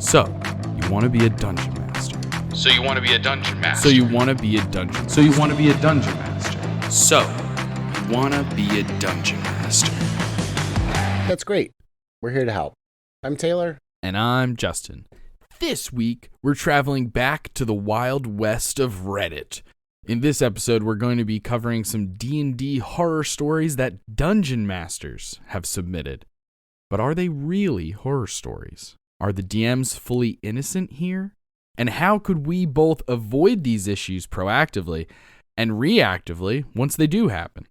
So, you want to be a dungeon master. So you want to be a dungeon master. So you want to be a dungeon. So you want to be a dungeon master. So, you want to be a dungeon master. That's great. We're here to help. I'm Taylor. And I'm Justin. This week, we're traveling back to the wild west of Reddit. In this episode, we're going to be covering some D&D horror stories that dungeon masters have submitted. But are they really horror stories? Are the DMs fully innocent here? And how could we both avoid these issues proactively and reactively once they do happen?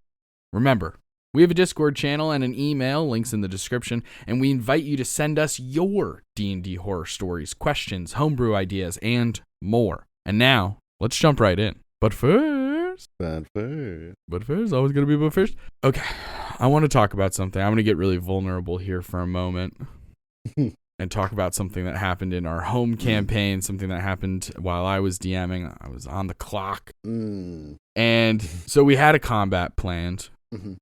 Remember, we have a Discord channel and an email, links in the description, and we invite you to send us your D&D horror stories, questions, homebrew ideas, and more. And now, let's jump right in. But first, always going to be but first. Okay, I want to talk about something. I'm going to get really vulnerable here for a moment and talk about something that happened in our home campaign, something that happened while I was DMing. I was on the clock. And so we had a combat planned,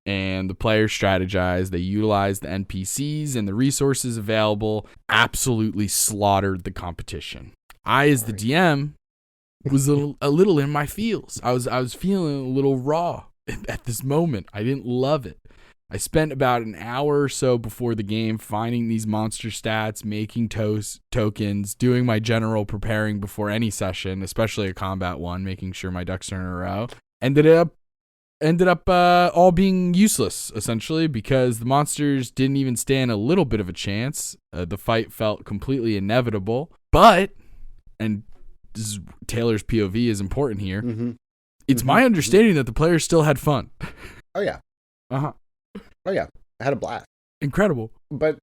and the players strategized. They utilized the NPCs and the resources available, absolutely slaughtered the competition. I, as the DM, was a little in my feels. I was feeling a little raw at this moment. I didn't love it. I spent about an hour or so before the game finding these monster stats, making tokens, doing my general preparing before any session, especially a combat one, making sure my ducks are in a row. Ended up all being useless, essentially, because the monsters didn't even stand a little bit of a chance. The fight felt completely inevitable. But, and this is, Taylor's POV is important here. It's my understanding that the players still had fun. Oh, yeah. Uh-huh. Oh, yeah. I had a blast. Incredible. But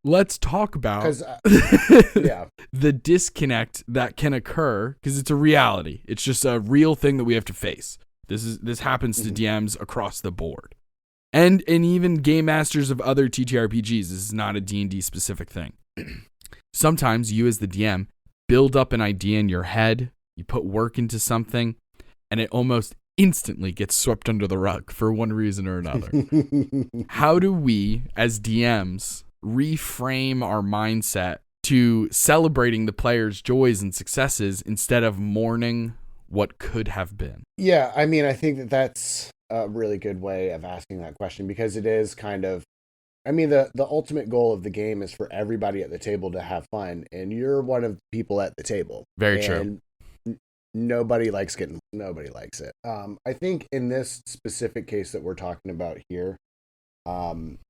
let's talk about the disconnect that can occur, because it's a reality. It's just a real thing that we have to face. This happens to DMs across the board. And even game masters of other TTRPGs. This is not a D&D specific thing. Sometimes you as the DM build up an idea in your head, you put work into something, and it almost instantly gets swept under the rug for one reason or another. How do we, as DMs, reframe our mindset to celebrating the players' joys and successes instead of mourning what could have been? Yeah, I mean, I think that that's a really good way of asking that question, because it is kind of, I mean, the ultimate goal of the game is for everybody at the table to have fun, and you're one of the people at the table. Very true. Nobody likes it. I think in this specific case that we're talking about here,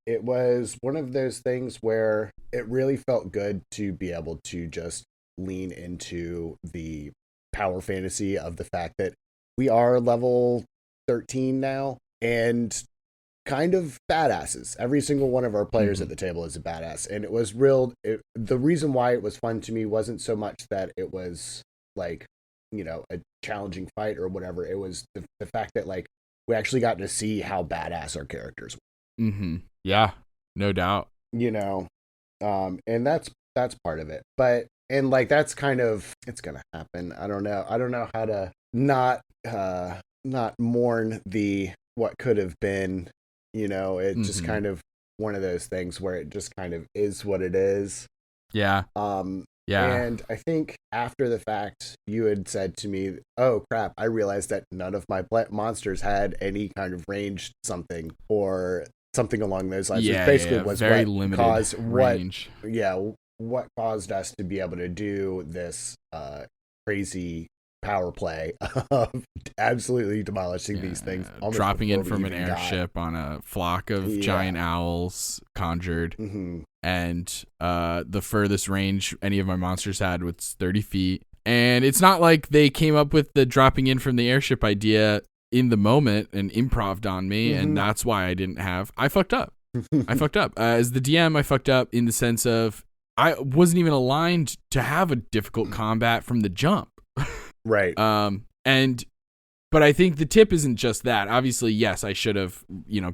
it was one of those things where it really felt good to be able to just lean into the power fantasy of the fact that we are level 13 now and kind of badasses. Every single one of our players at the table is a badass, and it was the reason why it was fun to me wasn't so much that it was like, you know, a challenging fight or whatever. It was the fact that, like, we actually got to see how badass our characters were. Yeah, no doubt. You know, and that's part of it. But, and like, that's kind of, it's gonna happen. I don't know how to not mourn the what could have been. You know, it just kind of one of those things where it just kind of is what it is. Yeah. Yeah. And I think after the fact, you had said to me, "Oh crap! I realized that none of my monsters had any kind of ranged something or something along those lines." Yeah, which basically was very what limited caused range. What caused us to be able to do this crazy power play of absolutely demolishing these things, dropping in from an airship on a flock of giant owls conjured. And the furthest range any of my monsters had was 30 feet. And it's not like they came up with the dropping in from the airship idea in the moment and improv'd on me, and that's why I fucked up. As the DM, I fucked up in the sense of I wasn't even aligned to have a difficult combat from the jump. Right. But I think the tip isn't just that. Obviously, yes, I should have,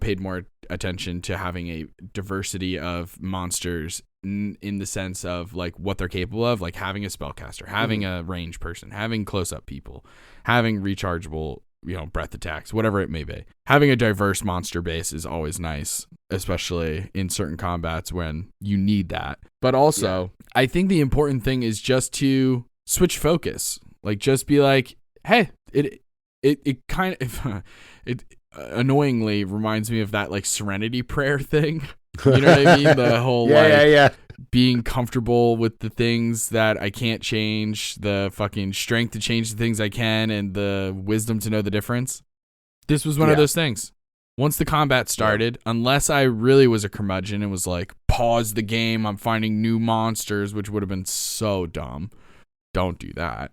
paid more attention to having a diversity of monsters in the sense of like what they're capable of, like having a spellcaster, having a range person, having close-up people, having rechargeable breath attacks, whatever it may be. Having a diverse monster base is always nice, especially in certain combats when you need that. But also, I think the important thing is just to switch focus. Like, just be like, hey, it kind of it annoyingly reminds me of that like serenity prayer thing. You know what I mean? The whole being comfortable with the things that I can't change, the fucking strength to change the things I can, and the wisdom to know the difference. This was one of those things. Once the combat started, unless I really was a curmudgeon and was like, pause the game, I'm finding new monsters, which would have been so dumb. Don't do that.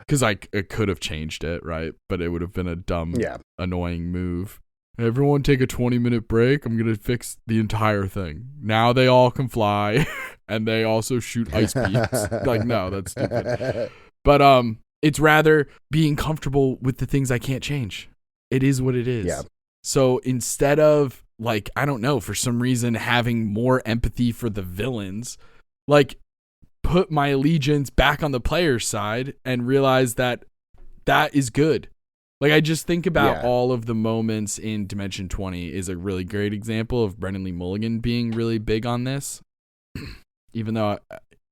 Because I could have changed it, right? But it would have been a dumb, annoying move. Everyone take a 20-minute break. I'm going to fix the entire thing. Now they all can fly, and they also shoot ice beams. Like, no, that's stupid. But it's rather being comfortable with the things I can't change. It is what it is. Yeah. So instead of, like, I don't know, for some reason having more empathy for the villains, like, put my allegiance back on the player's side and realize that is good. Like, I just think about all of the moments in Dimension 20 is a really great example of Brennan Lee Mulligan being really big on this, even though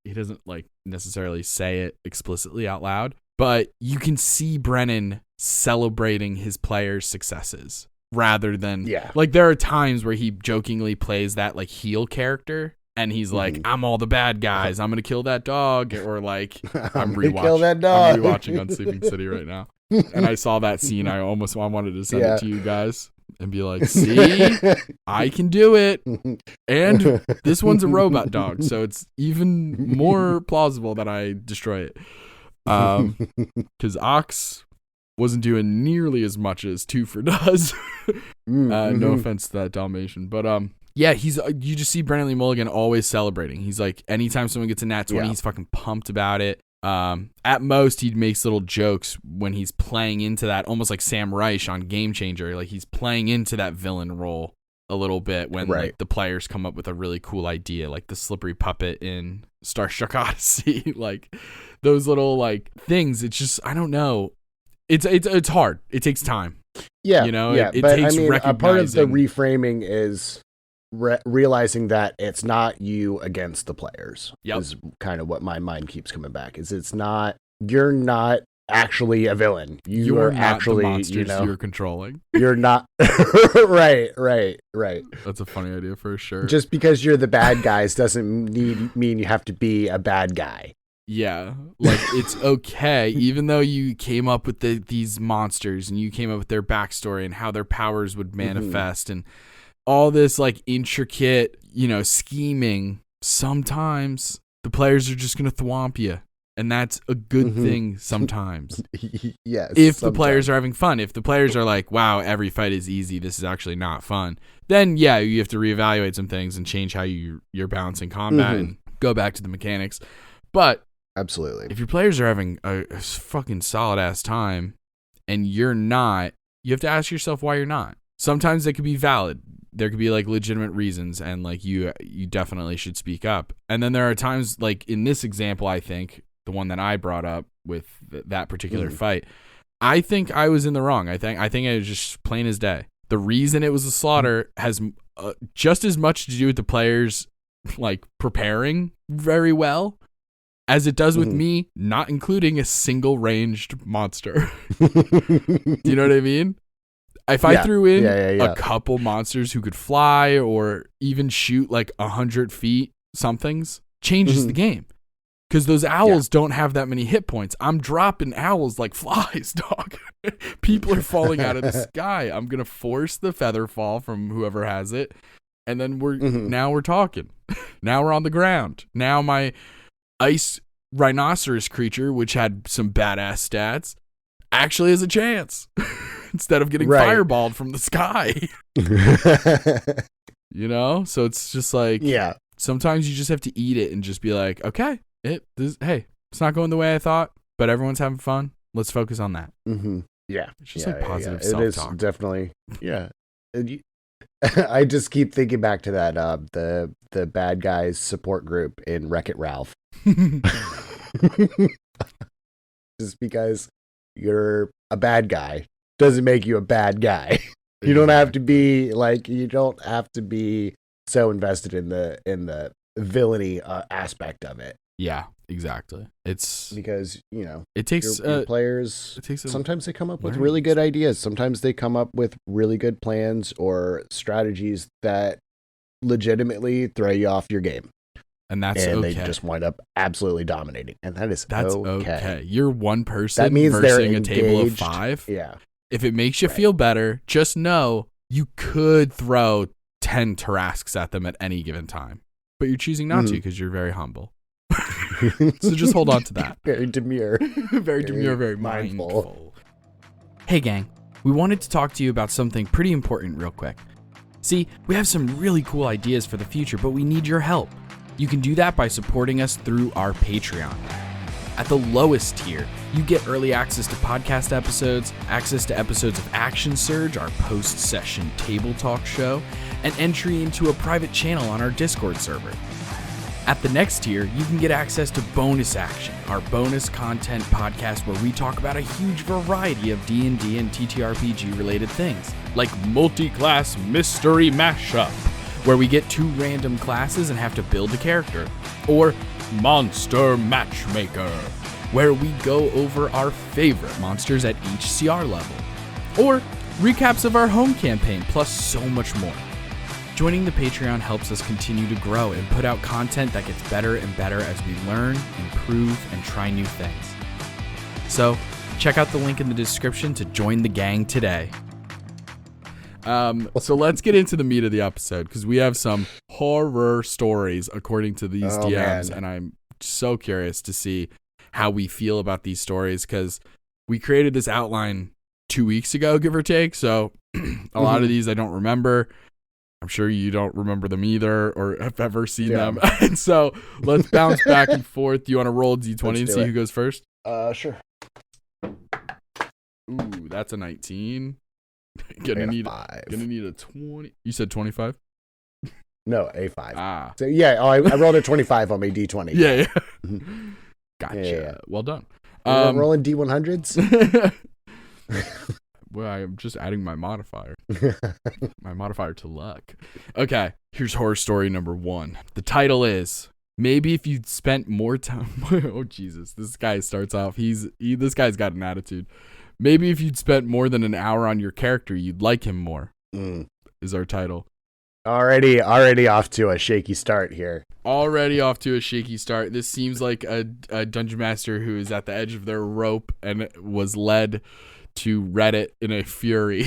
he doesn't like necessarily say it explicitly out loud. But you can see Brennan celebrating his players' successes rather than like there are times where he jokingly plays that like heel character. And he's like, I'm all the bad guys. I'm going to kill that dog. Or like, I'm rewatching on Sleeping City right now. And I saw that scene. I wanted to send it to you guys and be like, see, I can do it. And this one's a robot dog. So it's even more plausible that I destroy it. Because Ox wasn't doing nearly as much as Twofer does. No offense to that Dalmatian. But yeah, you just see Brennan Lee Mulligan always celebrating. He's like, anytime someone gets a nat 20, he's fucking pumped about it. At most, he makes little jokes when he's playing into that, almost like Sam Reich on Game Changer. Like, he's playing into that villain role a little bit when like the players come up with a really cool idea, like the slippery puppet in Starstruck Odyssey. Like, those little like things. It's just, I don't know. It's hard. It takes time. Yeah, you know. It but takes I mean, recognizing. A part of the reframing is realizing that it's not you against the players. Is kind of what my mind keeps coming back. You're not actually a villain. You are not actually the monsters you're controlling. You're not. right. That's a funny idea for sure. Just because you're the bad guys doesn't mean you have to be a bad guy. Yeah, like it's okay, even though you came up with these monsters and you came up with their backstory and how their powers would manifest and all this like intricate, scheming. Sometimes the players are just going to thwomp you. And that's a good thing sometimes. Yes. If the players are having fun. If the players are like, wow, every fight is easy, this is actually not fun. Then, yeah, you have to reevaluate some things and change how you're balancing combat and go back to the mechanics. But absolutely, if your players are having a fucking solid-ass time and you're not, you have to ask yourself why you're not. Sometimes they could be valid. There could be like legitimate reasons and like you definitely should speak up. And then there are times like in this example, I think, the one that I brought up with that particular fight, I think I was in the wrong. I think it was just plain as day. The reason it was a slaughter has just as much to do with the players like preparing very well as it does with me not including a single ranged monster. Do you know what I mean? If I threw in a couple monsters who could fly or even shoot like 100 feet, somethings changes the game. Because those owls don't have that many hit points. I'm dropping owls like flies, dog. People are falling out of the sky. I'm going to force the feather fall from whoever has it. And then now we're talking. Now we're on the ground. Now my ice rhinoceros creature, which had some badass stats, actually has a chance. Instead of getting fireballed from the sky. So it's just like, sometimes you just have to eat it and just be like, okay, it's not going the way I thought, but everyone's having fun. Let's focus on that. Yeah. It's just like positive self-talk. It is definitely, I just keep thinking back to that, the bad guys support group in Wreck-It Ralph. Just because you're a bad guy doesn't make you a bad guy. You don't have to be so invested in the villainy aspect of it. Yeah, exactly. It's because it takes your players. Sometimes they come up with really good ideas. Sometimes they come up with really good plans or strategies that legitimately throw you off your game. And that's okay. They just wind up absolutely dominating, and that's okay. You're one person that means versing a table of 5. Yeah. If it makes you feel better, just know you could throw 10 Tarasques at them at any given time, but you're choosing not to because you're very humble. So just hold on to that. Very demure. Very demure, very mindful. Hey gang, we wanted to talk to you about something pretty important real quick. See, we have some really cool ideas for the future, but we need your help. You can do that by supporting us through our Patreon. At the lowest tier, you get early access to podcast episodes, access to episodes of Action Surge, our post-session table talk show, and entry into a private channel on our Discord server. At the next tier, you can get access to Bonus Action, our bonus content podcast where we talk about a huge variety of D&D and TTRPG related things, like multi-class mystery mashup, where we get 2 random classes and have to build a character, or Monster Matchmaker, where we go over our favorite monsters at each CR level, or recaps of our home campaign, plus so much more. Joining the Patreon helps us continue to grow and put out content that gets better and better as we learn, improve, and try new things. So, check out the link in the description to join the gang today. So let's get into the meat of the episode, because we have some horror stories according to these DMs, and I'm so curious to see how we feel about these stories, because we created this outline 2 weeks ago, give or take, so a lot of these I don't remember. I'm sure you don't remember them either or have ever seen them. And so let's bounce back and forth. Do you want to roll D20 and see who goes first? Sure. Ooh, that's a 19. Gonna need a 20. You said 25? No, a 5. So I rolled a 25 on my D20. Yeah. Gotcha. Yeah. Well done. Rolling D100s. Well, I'm just adding my modifier. My modifier to luck. Okay, here's horror story number 1. The title is Maybe If You'd Spent More Time. Oh Jesus, this guy starts off. This guy's got an attitude. Maybe if you'd spent more than an hour on your character, you'd like him more. Is our title. Already off to a shaky start here. This seems like a dungeon master who is at the edge of their rope and was led to Reddit in a fury.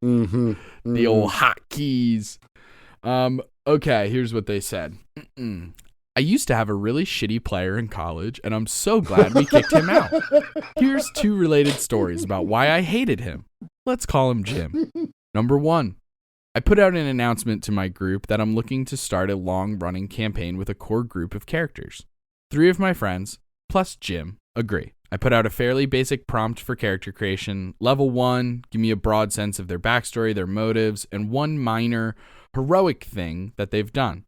The old hotkeys. Okay, here's what they said. I used to have a really shitty player in college, and I'm so glad we kicked him out. Here's 2 related stories about why I hated him. Let's call him Jim. Number 1. I put out an announcement to my group that I'm looking to start a long-running campaign with a core group of characters. 3 of my friends, plus Jim, agree. I put out a fairly basic prompt for character creation. Level 1, give me a broad sense of their backstory, their motives, and one minor heroic thing that they've done.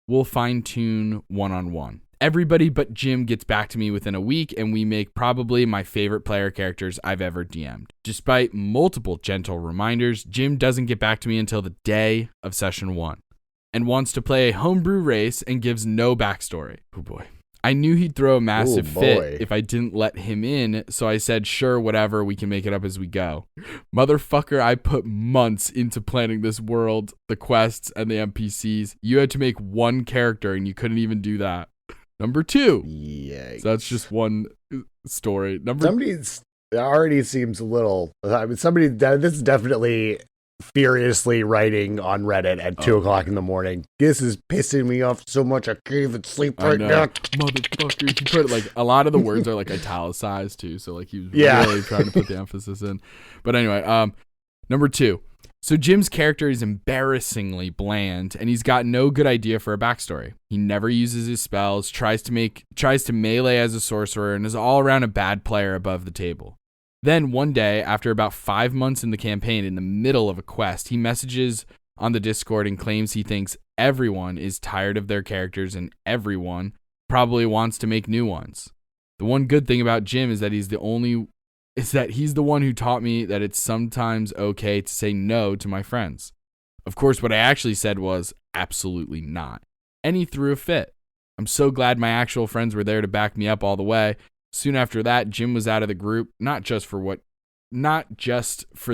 We'll fine-tune one-on-one. Everybody but Jim gets back to me within a week, and we make probably my favorite player characters I've ever DM'd. Despite multiple gentle reminders, Jim doesn't get back to me until the day of session 1, and wants to play a homebrew race and gives no backstory. Oh boy. I knew he'd throw a massive fit if I didn't let him in, so I said, sure, whatever, we can make it up as we go. Motherfucker, I put months into planning this world, the quests, and the NPCs. You had to make one character, and you couldn't even do that. Number 2. Yikes. So that's just one story. Somebody's already seems a little... this is definitely furiously writing on Reddit at 2 o'clock in the morning. This is pissing me off so much I can't even sleep right now. Motherfucker. He put like a lot of the words are like italicized too, so like he was really trying to put the emphasis in. But anyway, number 2. So Jim's character is embarrassingly bland, and he's got no good idea for a backstory. He never uses his spells, tries to melee as a sorcerer, and is all around a bad player above the table. Then one day, after about 5 months in the campaign, in the middle of a quest, he messages on the Discord and claims he thinks everyone is tired of their characters and everyone probably wants to make new ones. The one good thing about Jim is that he's the only is that he's the one who taught me that it's sometimes okay to say no to my friends. Of course, what I actually said was absolutely not. And he threw a fit. I'm so glad my actual friends were there to back me up all the way. Soon after that, Jim was out of the group, not just for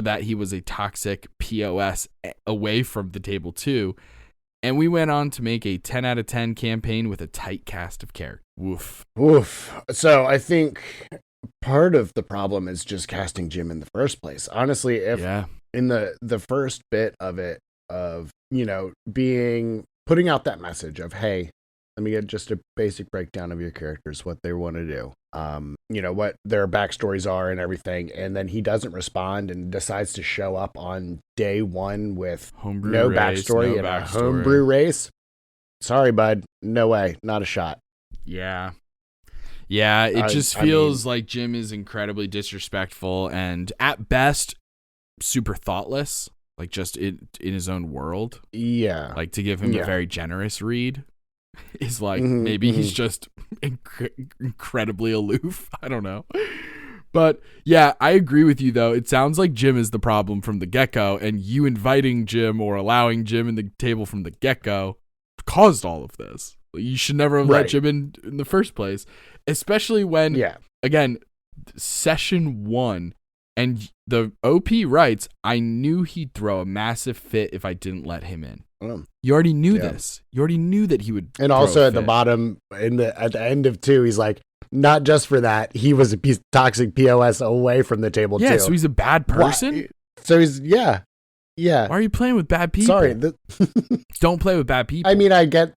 that he was a toxic POS away from the table too. And we went on to make a 10 out of 10 campaign with a tight cast of characters. Woof. Woof. So I think part of the problem is just casting Jim in the first place. Honestly, if in the first bit of it, of, putting out that message of, hey, let me get just a basic breakdown of your characters, what they want to do, what their backstories are and everything. And then he doesn't respond and decides to show up on day one with no backstory and a homebrew race. Sorry, bud. No way. Not a shot. Yeah. Yeah. It just feels like Jim is incredibly disrespectful and at best super thoughtless, like just in his own world. Yeah. Like to give him a very generous read is like maybe he's just incredibly aloof. I don't know. But yeah, I agree with you though. It sounds like Jim is the problem from the get-go, and you inviting Jim or allowing Jim in the table from the get-go caused all of this. You should never have let Jim in the first place, especially when, again, session 1, and the OP writes, I knew he'd throw a massive fit if I didn't let him in. You already knew this. You already knew that he would. And also at the bottom, at the end of 2, he's like, not just for that, he was a toxic POS away from the table too. Yeah, so he's a bad person? Why? So he's, yeah. Why are you playing with bad people? Sorry. Don't play with bad people. I mean, I get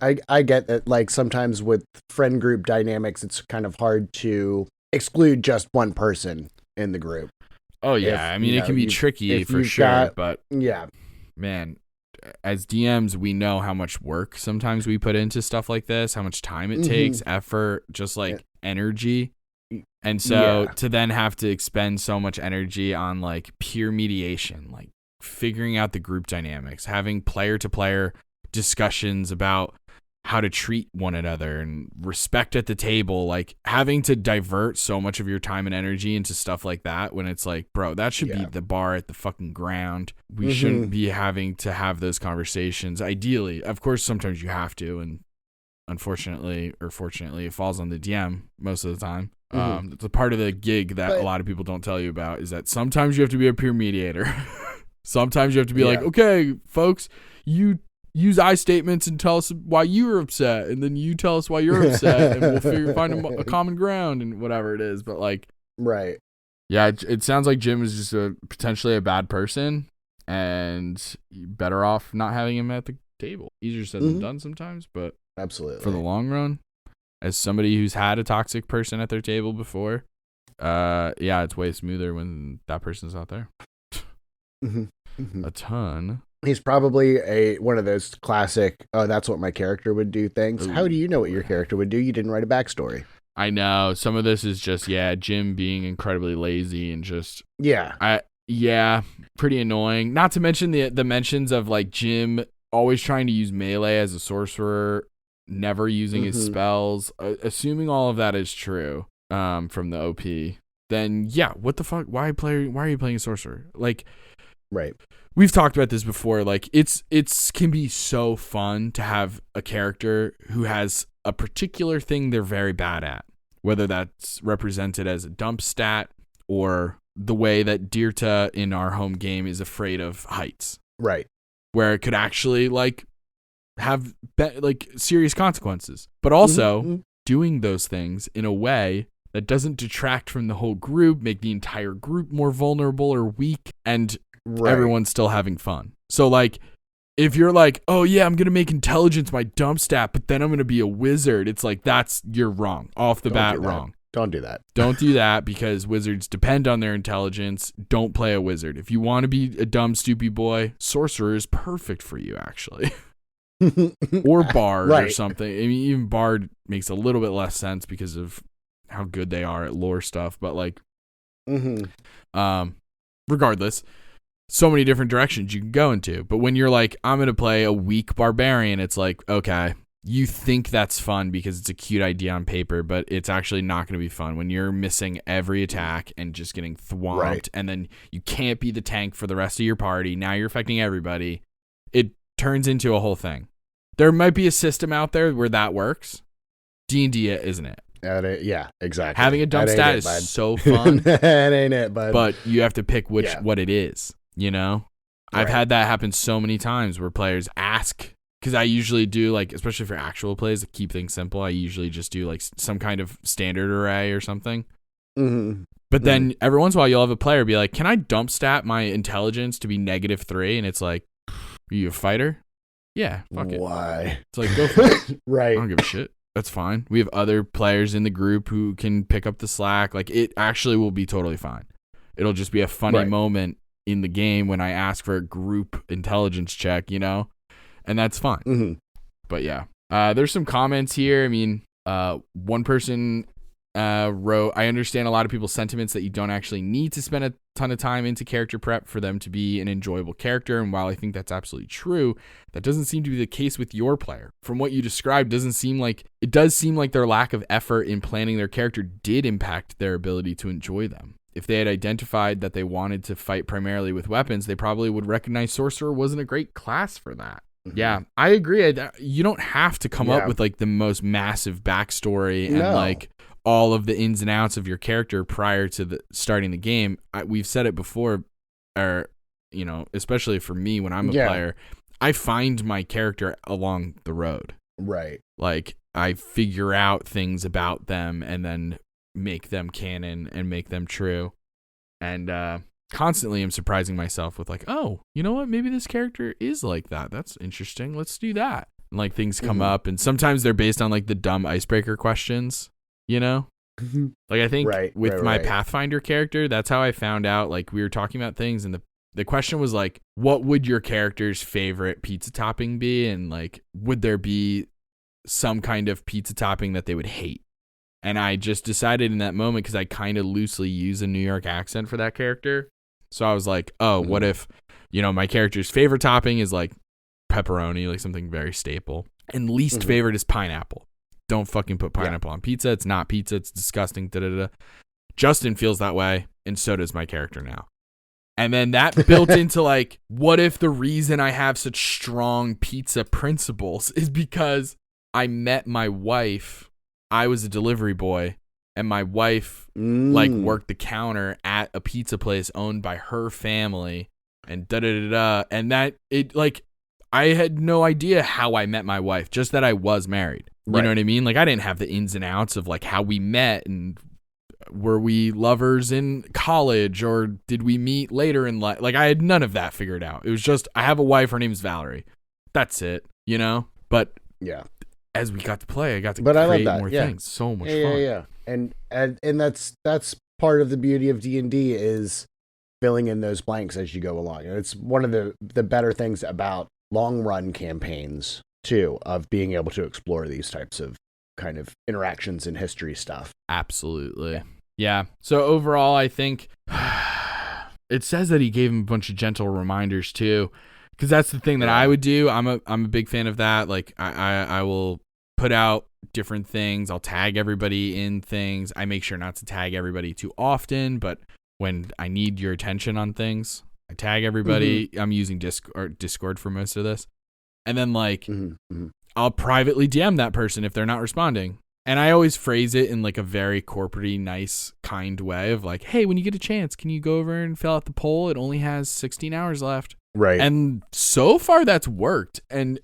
that, like, sometimes with friend group dynamics, it's kind of hard to exclude just one person in the group. Oh, yeah. I mean, it can be tricky for sure, but man, as DMs, we know how much work sometimes we put into stuff like this, how much time it takes, effort, just like energy. And so to then have to expend so much energy on like peer mediation, like figuring out the group dynamics, having player to player discussions about how to treat one another and respect at the table, like having to divert so much of your time and energy into stuff like that when it's like, bro, that should be the bar at the fucking ground. We shouldn't be having to have those conversations. Ideally, of course, sometimes you have to, and unfortunately or fortunately, it falls on the DM most of the time. It's a part of the gig that a lot of people don't tell you about, is that sometimes you have to be a peer mediator. Sometimes you have to be like, okay, folks, you use I statements and tell us why you were upset, and then you tell us why you're upset, and we'll find a common ground and whatever it is. But like, yeah, it sounds like Jim is just potentially a bad person, and you're better off not having him at the table. Easier said than done sometimes, but absolutely for the long run, as somebody who's had a toxic person at their table before, it's way smoother when that person's out there. A ton. He's probably one of those classic, oh, that's what my character would do things. Ooh. How do you know what your character would do? You didn't write a backstory. I know. Some of this is just, Jim being incredibly lazy and just... pretty annoying. Not to mention the mentions of, like, Jim always trying to use melee as a sorcerer, never using his spells. Assuming all of that is true from the OP, then, what the fuck? Why are you playing a sorcerer? Like... Right. We've talked about this before. Like it's can be so fun to have a character who has a particular thing they're very bad at, whether that's represented as a dump stat or the way that Dirta in our home game is afraid of heights. Right. Where it could actually like have serious consequences, but also doing those things in a way that doesn't detract from the whole group, make the entire group more vulnerable or weak, and everyone's still having fun. So like if you're like, oh yeah, I'm gonna make intelligence my dump stat, but then I'm gonna be a wizard, it's like you're wrong off the bat. Wrong. Don't do that. Don't do that, because wizards depend on their intelligence. Don't play a wizard. If you want to be a dumb stoopy boy, sorcerer is perfect for you actually. Or bard or something. I mean, even bard makes a little bit less sense because of how good they are at lore stuff, but like regardless, so many different directions you can go into. But when you're like, I'm going to play a weak barbarian, it's like, okay, you think that's fun because it's a cute idea on paper, but it's actually not going to be fun when you're missing every attack and just getting thwomped, Right. and then you can't be the tank for the rest of your party. Now you're affecting everybody. It turns into a whole thing. There might be a system out there where that works. D&D isn't it? Yeah, exactly. Having a dump stat is so fun. That ain't it, bud. But you have to pick what it is, you know? I've had that happen so many times where players ask, because I usually do, like, especially for actual plays, to keep things simple, I usually just do, like, some kind of standard array or something. Mm-hmm. But then every once in a while, you'll have a player be like, can I dump stat my intelligence to be -3? And it's like, are you a fighter? Yeah, fuck it. Why? It's like, go for it. Right. I don't give a shit. That's fine. We have other players in the group who can pick up the slack. Like, it actually will be totally fine. It'll just be a funny moment in the game when I ask for a group intelligence check, you know? And that's fine. Mm-hmm. But yeah, there's some comments here. I mean, one person wrote, I understand a lot of people's sentiments that you don't actually need to spend a ton of time into character prep for them to be an enjoyable character. And while I think that's absolutely true, that doesn't seem to be the case with your player. From what you described, it does seem like their lack of effort in planning their character did impact their ability to enjoy them. If they had identified that they wanted to fight primarily with weapons, they probably would recognize Sorcerer wasn't a great class for that. Mm-hmm. Yeah, I agree. You don't have to come up with like the most massive backstory and like all of the ins and outs of your character prior to starting the game. We've said it before, or, you know, especially for me when I'm a player, I find my character along the road. Right. Like, I figure out things about them and then make them canon and make them true. And constantly I'm surprising myself with like, oh, you know what? Maybe this character is like that. That's interesting. Let's do that. And like things come up, and sometimes they're based on like the dumb icebreaker questions, you know? Like, I think with my Pathfinder character, that's how I found out. Like, we were talking about things, and the question was like, what would your character's favorite pizza topping be? And like, would there be some kind of pizza topping that they would hate? And I just decided in that moment, because I kind of loosely use a New York accent for that character. So I was like, oh, what if, you know, my character's favorite topping is like pepperoni, like something very staple, and least favorite is pineapple. Don't fucking put pineapple on pizza. It's not pizza. It's disgusting. Da-da-da. Justin feels that way, and so does my character now. And then that built into like, what if the reason I have such strong pizza principles is because I met my wife. I was a delivery boy, and my wife like worked the counter at a pizza place owned by her family, and da-da-da-da. And that, it like, I had no idea how I met my wife, just that I was married. You know what I mean? Like, I didn't have the ins and outs of like how we met, and were we lovers in college, or did we meet later in life? Like, I had none of that figured out. It was just, I have a wife, her name's Valerie. That's it, you know? But as we got to play, I got to create more things. So much fun. Yeah. And that's part of the beauty of D&D is filling in those blanks as you go along. And it's one of the better things about long run campaigns too, of being able to explore these types of kind of interactions and history stuff. Absolutely. Yeah. So overall, I think it says that he gave him a bunch of gentle reminders too, because that's the thing that I would do. I'm a big fan of that. Like, I will put out different things. I'll tag everybody in things. I make sure not to tag everybody too often, but when I need your attention on things, I tag everybody. I'm using Discord for most of this. And then like, I'll privately DM that person if they're not responding. And I always phrase it in like a very corporate-y, nice, kind way of like, hey, when you get a chance, can you go over and fill out the poll? It only has 16 hours left. Right. And so far that's worked. And,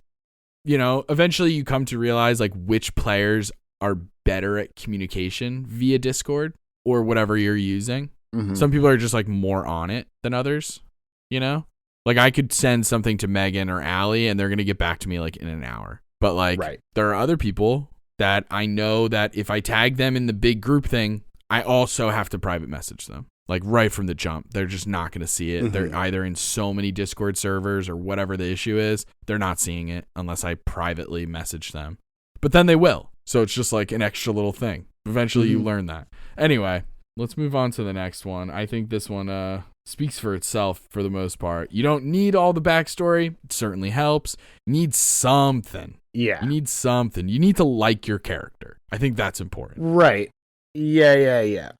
you know, eventually you come to realize like which players are better at communication via Discord or whatever you're using. Some people are just like more on it than others, you know? Like, I could send something to Megan or Allie and they're going to get back to me like in an hour. But like, there are other people that I know that if I tag them in the big group thing, I also have to private message them. Like, right from the jump. They're just not going to see it. They're either in so many Discord servers or whatever the issue is. They're not seeing it unless I privately message them. But then they will. So it's just like an extra little thing. Eventually you learn that. Anyway, let's move on to the next one. I think this one speaks for itself for the most part. You don't need all the backstory. It certainly helps. You need something. Yeah. You need something. You need to like your character. I think that's important. Right. Yeah.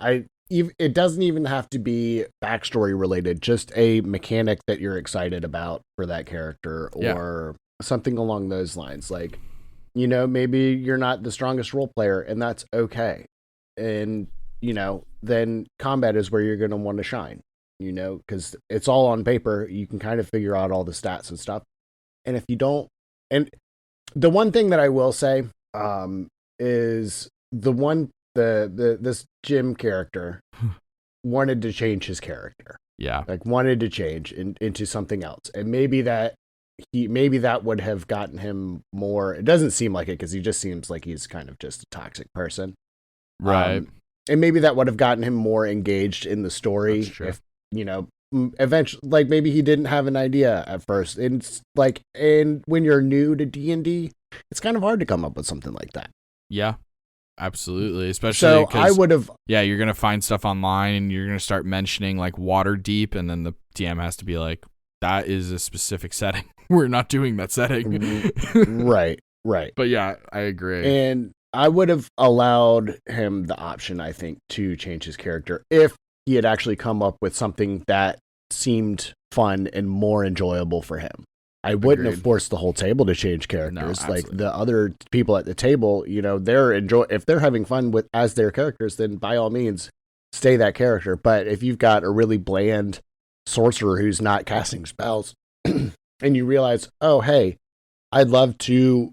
It doesn't even have to be backstory related, just a mechanic that you're excited about for that character or something along those lines. Like, maybe you're not the strongest role player and that's okay. And, then combat is where you're going to want to shine, because it's all on paper. You can kind of figure out all the stats and stuff. And if you don't, and the one thing that I will say, is this Jim character wanted to change his character. Yeah. Like wanted to change into something else. And maybe that would have gotten him more. It doesn't seem like it because he just seems like he's kind of just a toxic person. Right. And maybe that would have gotten him more engaged in the story. If, eventually, like maybe he didn't have an idea at first. And when you're new to D&D, it's kind of hard to come up with something like that. Yeah. Absolutely, especially so I would have. Yeah, you're gonna find stuff online, and you're gonna start mentioning like water deep, and then the DM has to be like, "That is a specific setting. We're not doing that setting." Right. But yeah, I agree. And I would have allowed him the option, I think, to change his character if he had actually come up with something that seemed fun and more enjoyable for him. I wouldn't have forced the whole table to change characters. Like the other people at the table, if they're having fun as their characters, then by all means stay that character. But if you've got a really bland sorcerer who's not casting spells and you realize, oh, hey, I'd love to,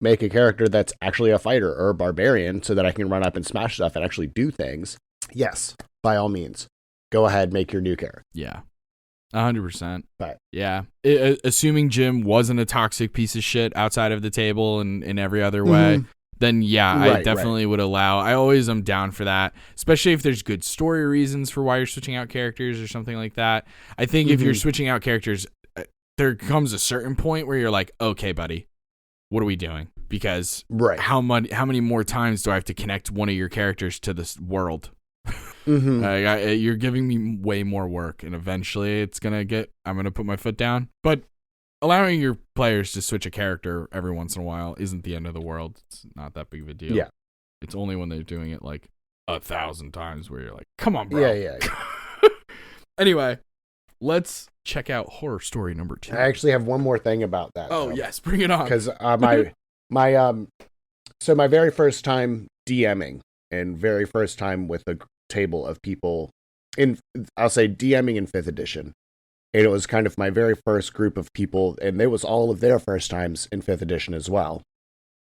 make a character that's actually a fighter or a barbarian so that I can run up and smash stuff and actually do things. Yes, by all means, go ahead, make your new character. Yeah. 100%. But yeah, assuming Jim wasn't a toxic piece of shit outside of the table and in every other way, then I definitely would allow. I always am down for that, especially if there's good story reasons for why you're switching out characters or something like that. I think if you're switching out characters, there comes a certain point where you're like, okay, buddy, what are we doing? Because how many more times do I have to connect one of your characters to this world? You're giving me way more work, and eventually I'm gonna put my foot down. But allowing your players to switch a character every once in a while isn't the end of the world. It's not that big of a deal. Yeah, it's only when they're doing it like 1,000 times where you're like, come on, bro. Yeah. Anyway, let's check out horror story number 2. I actually have one more thing about that. Oh, yes, bring it on. Because my very first time DMing and very first time with a table of people I'll say DMing in 5th edition. And it was kind of my very first group of people, and it was all of their first times in 5th edition as well.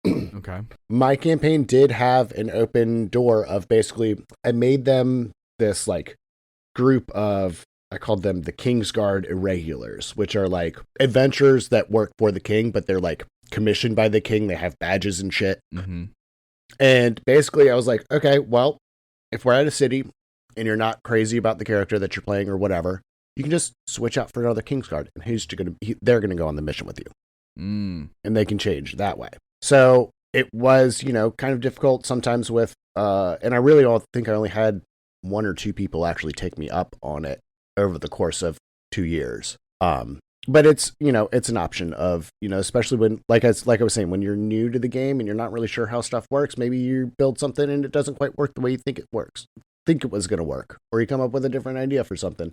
Okay. My campaign did have an open door of basically, I made them this like group of, I called them the Kingsguard Irregulars, which are like adventurers that work for the king, but they're like commissioned by the king. They have badges and shit. And basically I was like, okay, well, if we're at a city and you're not crazy about the character that you're playing or whatever, you can just switch out for another Kingsguard, and they're going to go on the mission with you. And they can change that way. So it was, kind of difficult sometimes with, and I really don't think I only had 1 or 2 people actually take me up on it over the course of 2 years. But it's, it's an option of, especially when, like I was saying, when you're new to the game and you're not really sure how stuff works, maybe you build something and it doesn't quite work the way you think it was going to work, or you come up with a different idea for something,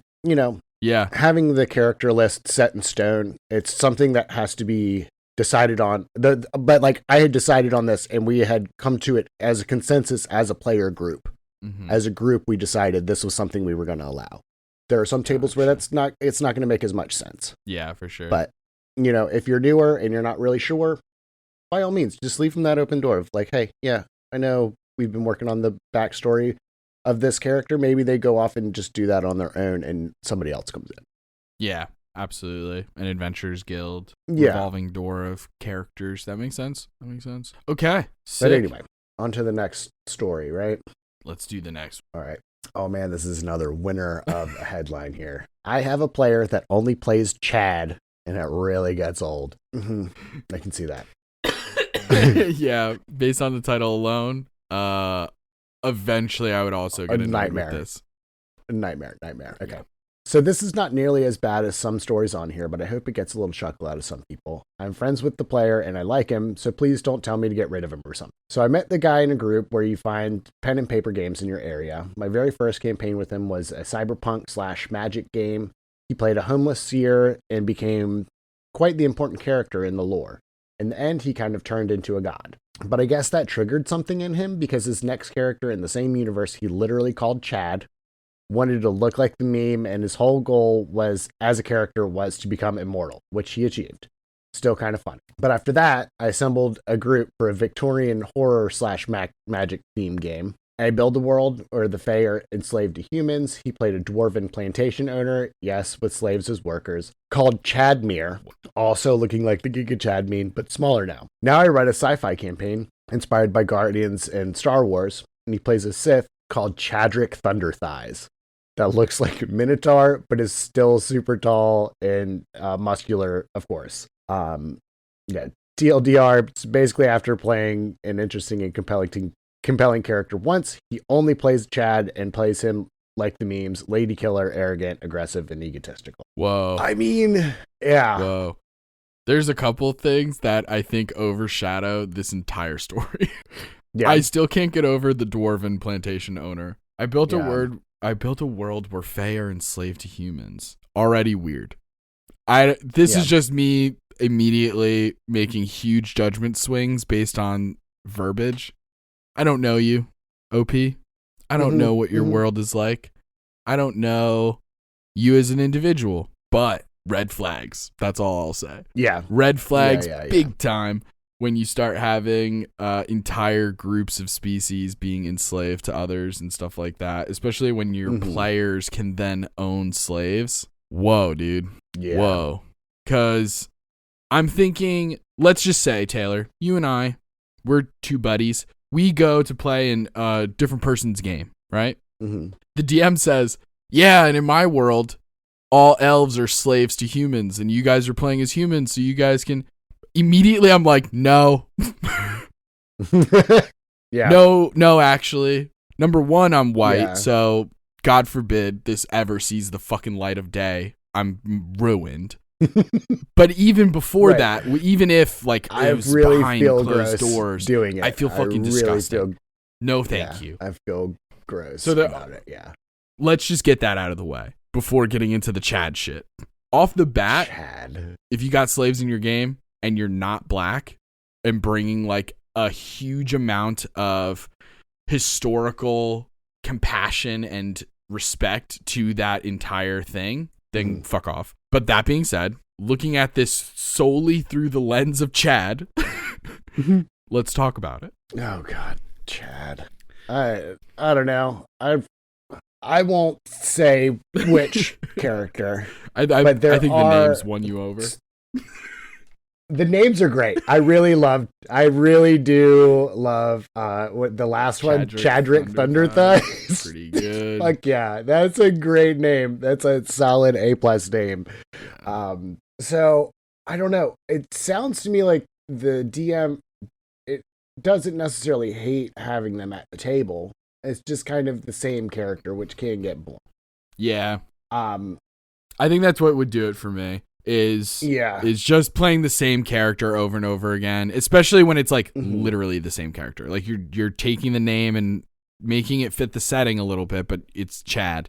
Yeah. Having the character list set in stone, it's something that has to be decided on. But like I had decided on this and we had come to it as a consensus as a player group. As a group, we decided this was something we were going to allow. There are some tables where it's not going to make as much sense. Yeah, for sure. But, if you're newer and you're not really sure, by all means, just leave them that open door of like, hey, yeah, I know we've been working on the backstory of this character. Maybe they go off and just do that on their own and somebody else comes in. Yeah, absolutely. An Adventurers Guild. Yeah. Revolving door of characters. That makes sense. Okay. Sick. But anyway, on to the next story, right? Let's do the next. All right. Oh man, this is another winner of a headline here. I have a player that only plays Chad, and it really gets old. I can see that. Yeah, based on the title alone, eventually I would also get a nightmare with this. Nightmare. Okay. So this is not nearly as bad as some stories on here, but I hope it gets a little chuckle out of some people. I'm friends with the player and I like him, so please don't tell me to get rid of him or something. So I met the guy in a group where you find pen and paper games in your area. My very first campaign with him was a cyberpunk/magic game. He played a homeless seer and became quite the important character in the lore. In the end, he kind of turned into a god. But I guess that triggered something in him because his next character in the same universe he literally called Chad, wanted to look like the meme, and his whole goal was, as a character, was to become immortal, which he achieved. Still kind of fun. But after that, I assembled a group for a Victorian horror/magic theme game. I built a world where the Fae are enslaved to humans. He played a dwarven plantation owner, yes, with slaves as workers, called Chadmere, also looking like the Giga Chad meme, but smaller now. Now I write a sci-fi campaign inspired by Guardians and Star Wars, and he plays a Sith called Chadrick Thunderthighs that looks like a Minotaur, but is still super tall and muscular, of course. TLDR, it's basically after playing an interesting and compelling character once, he only plays Chad and plays him like the memes, lady killer, arrogant, aggressive, and egotistical. Whoa. I mean, yeah. Whoa. There's a couple things that I think overshadow this entire story. Yeah. I still can't get over the dwarven plantation owner. I built a world where Fae are enslaved to humans. Already weird. This is just me immediately making huge judgment swings based on verbiage. I don't know you, OP. I don't know what your world is like. I don't know you as an individual, but red flags. That's all I'll say. Yeah. Red flags, big time, when you start having entire groups of species being enslaved to others and stuff like that, especially when your players can then own slaves. Whoa, dude. Yeah. Whoa. Because I'm thinking, let's just say, Taylor, you and I, we're two buddies. We go to play in a different person's game, right? The DM says, yeah, and in my world, all elves are slaves to humans, and you guys are playing as humans, so you guys can... Immediately, I'm like, no. Yeah. No, actually. Number one, I'm white, so God forbid this ever sees the fucking light of day. I'm ruined. But even before that, even if like it was really behind feel closed gross doors, doing it. I feel fucking disgusting. No, thank you. I feel gross about it. Yeah. Let's just get that out of the way before getting into the Chad shit. Off the bat, if you got slaves in your game and you're not black and bringing like a huge amount of historical compassion and respect to that entire thing, then fuck off. But that being said, looking at this solely through the lens of Chad, let's talk about it. Oh God, Chad. I don't know. I won't say which character. I think the names won you over. The names are great. I really do love what the last one, Chadrick Thunderthighs. Pretty good. Fuck yeah, that's a great name. That's a solid A+ name. So I don't know. It sounds to me like the DM it doesn't necessarily hate having them at the table. It's just kind of the same character, which can get boring. Yeah. I think that's what would do it for me. Is just playing the same character over and over again, especially when it's like literally the same character. Like you're taking the name and making it fit the setting a little bit, but it's Chad,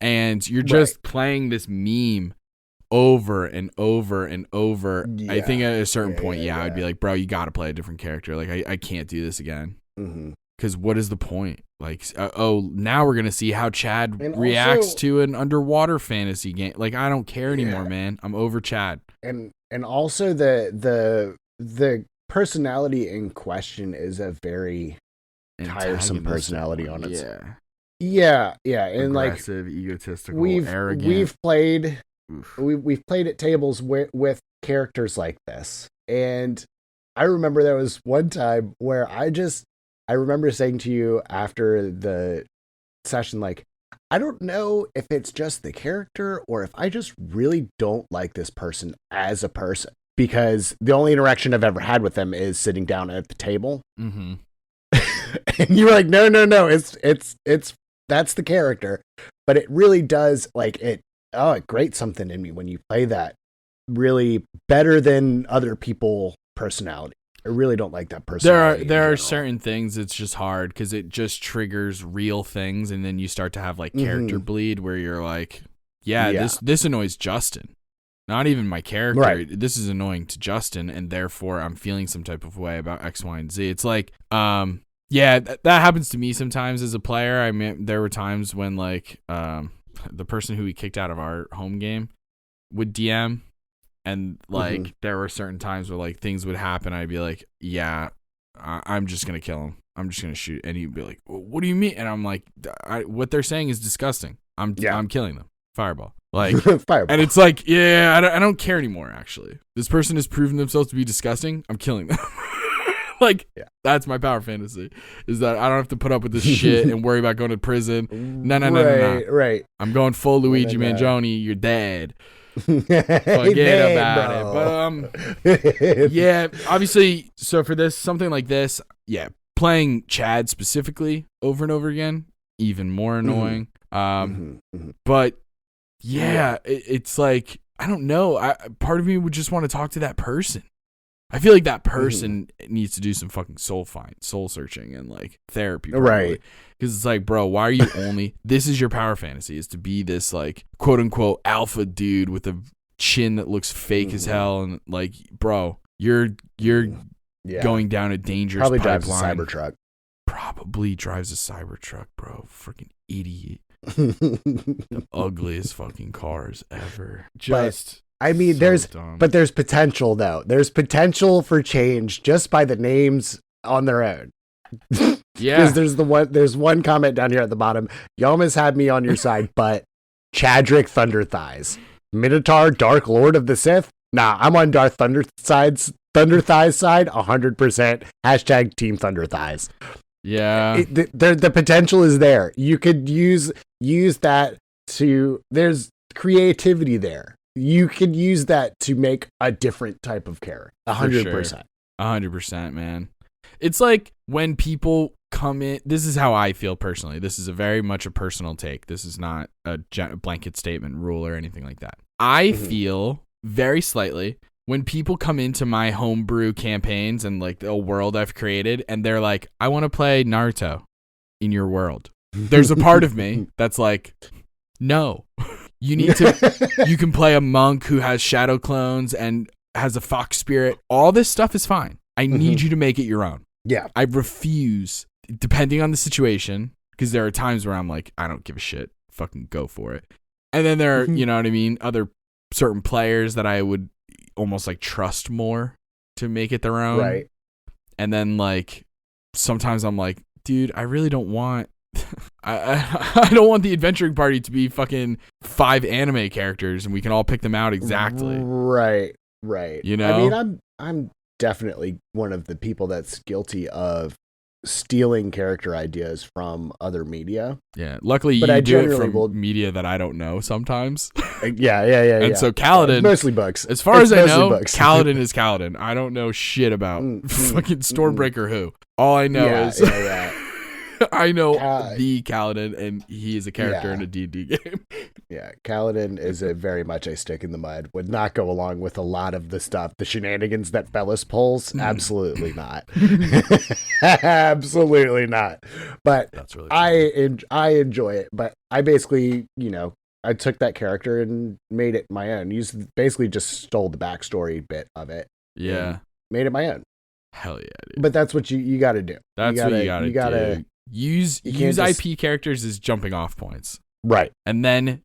and you're just playing this meme over and over and over. Yeah. I think at a certain point, I'd be like, bro, you got to play a different character. Like I can't do this again. Because what is the point? Like, now we're gonna see how Chad reacts to an underwater fantasy game. Like, I don't care anymore, man. I'm over Chad. And also the personality in question is a very tiresome personality on its. Yeah. And aggressive, egotistical, arrogant. We've played at tables with characters like this, and I remember there was one time where I remember saying to you after the session, like, I don't know if it's just the character or if I just really don't like this person as a person, because the only interaction I've ever had with them is sitting down at the table. And you were like, no, it's that's the character. But it really does, like, it grates something in me when you play that really better than other people personality. I really don't like that personality. There are certain things it's just hard because it just triggers real things, and then you start to have like character bleed where you're like, this annoys Justin. Not even my character. Right. This is annoying to Justin, and therefore I'm feeling some type of way about X, Y, and Z. It's like, that happens to me sometimes as a player. I mean, there were times when like the person who we kicked out of our home game would DM, and like there were certain times where like things would happen. I'd be like, I'm just gonna kill him. I'm just gonna shoot, and he'd be like, what do you mean? And I'm like, what they're saying is disgusting. I'm killing them. Fireball. Like, Fireball. And it's like, I don't care anymore. Actually, this person has proven themselves to be disgusting. I'm killing them. Like, that's my power fantasy, is that I don't have to put up with this shit and worry about going to prison. No. Right. I'm going full Luigi Mangione. You're dead. Forget about it. But obviously, so for this, something like this, playing Chad specifically over and over again, even more annoying. But it's like, I don't know. Part of me would just want to talk to that person. I feel like that person needs to do some fucking soul searching and like therapy. Probably. Right. Because it's like, bro, why are you this is your power fantasy, is to be this like quote unquote alpha dude with a chin that looks fake as hell. And like, bro, you're going down a dangerous Probably pipeline. Drives a Cybertruck. Probably drives a Cybertruck, bro. Freaking idiot. The ugliest fucking cars ever. There's potential though. There's potential for change just by the names on their own. Because there's one comment down here at the bottom. Yoma's had me on your side, but Chadrick Thunder Thighs, Minotaur Dark Lord of the Sith. Nah, I'm on Darth Thunder Thighs side 100%. Hashtag Team Thunder Thighs. Yeah, the potential is there. You could use that to. There's creativity there. You could use that to make a different type of character. 100%. 100%, man. It's like when people come in. This is how I feel personally. This is a very much a personal take. This is not a blanket statement, rule, or anything like that. I feel very slightly when people come into my homebrew campaigns and like the world I've created, and they're like, I want to play Naruto in your world. There's a part of me that's like, no. You can play a monk who has shadow clones and has a fox spirit. All this stuff is fine. I need you to make it your own. Yeah. I refuse, depending on the situation, because there are times where I'm like, I don't give a shit. Fucking go for it. And then there are, you know what I mean, other certain players that I would almost like trust more to make it their own. Right. And then like, sometimes I'm like, dude, I really don't want... I don't want the adventuring party to be fucking 5 anime characters and we can all pick them out exactly. Right. You know? I mean, I'm definitely one of the people that's guilty of stealing character ideas from other media. Yeah. Luckily you do it from media that I don't know sometimes. Yeah. And so Kaladin, mostly books. As far as I know, Kaladin is Kaladin. I don't know shit about fucking Stormbreaker who. All I know is I know the Kaladin, and he is a character in a D&D game. Yeah, Kaladin is very much a stick in the mud. Would not go along with a lot of the stuff, the shenanigans that Fellas pulls. Absolutely not. Absolutely not. But that's really I enjoy it. But I basically, I took that character and made it my own. Basically just stole the backstory bit of it. Yeah. Made it my own. Hell yeah, dude. But that's what you got to do. What you got to do. Use IP characters as jumping off points. Right. And then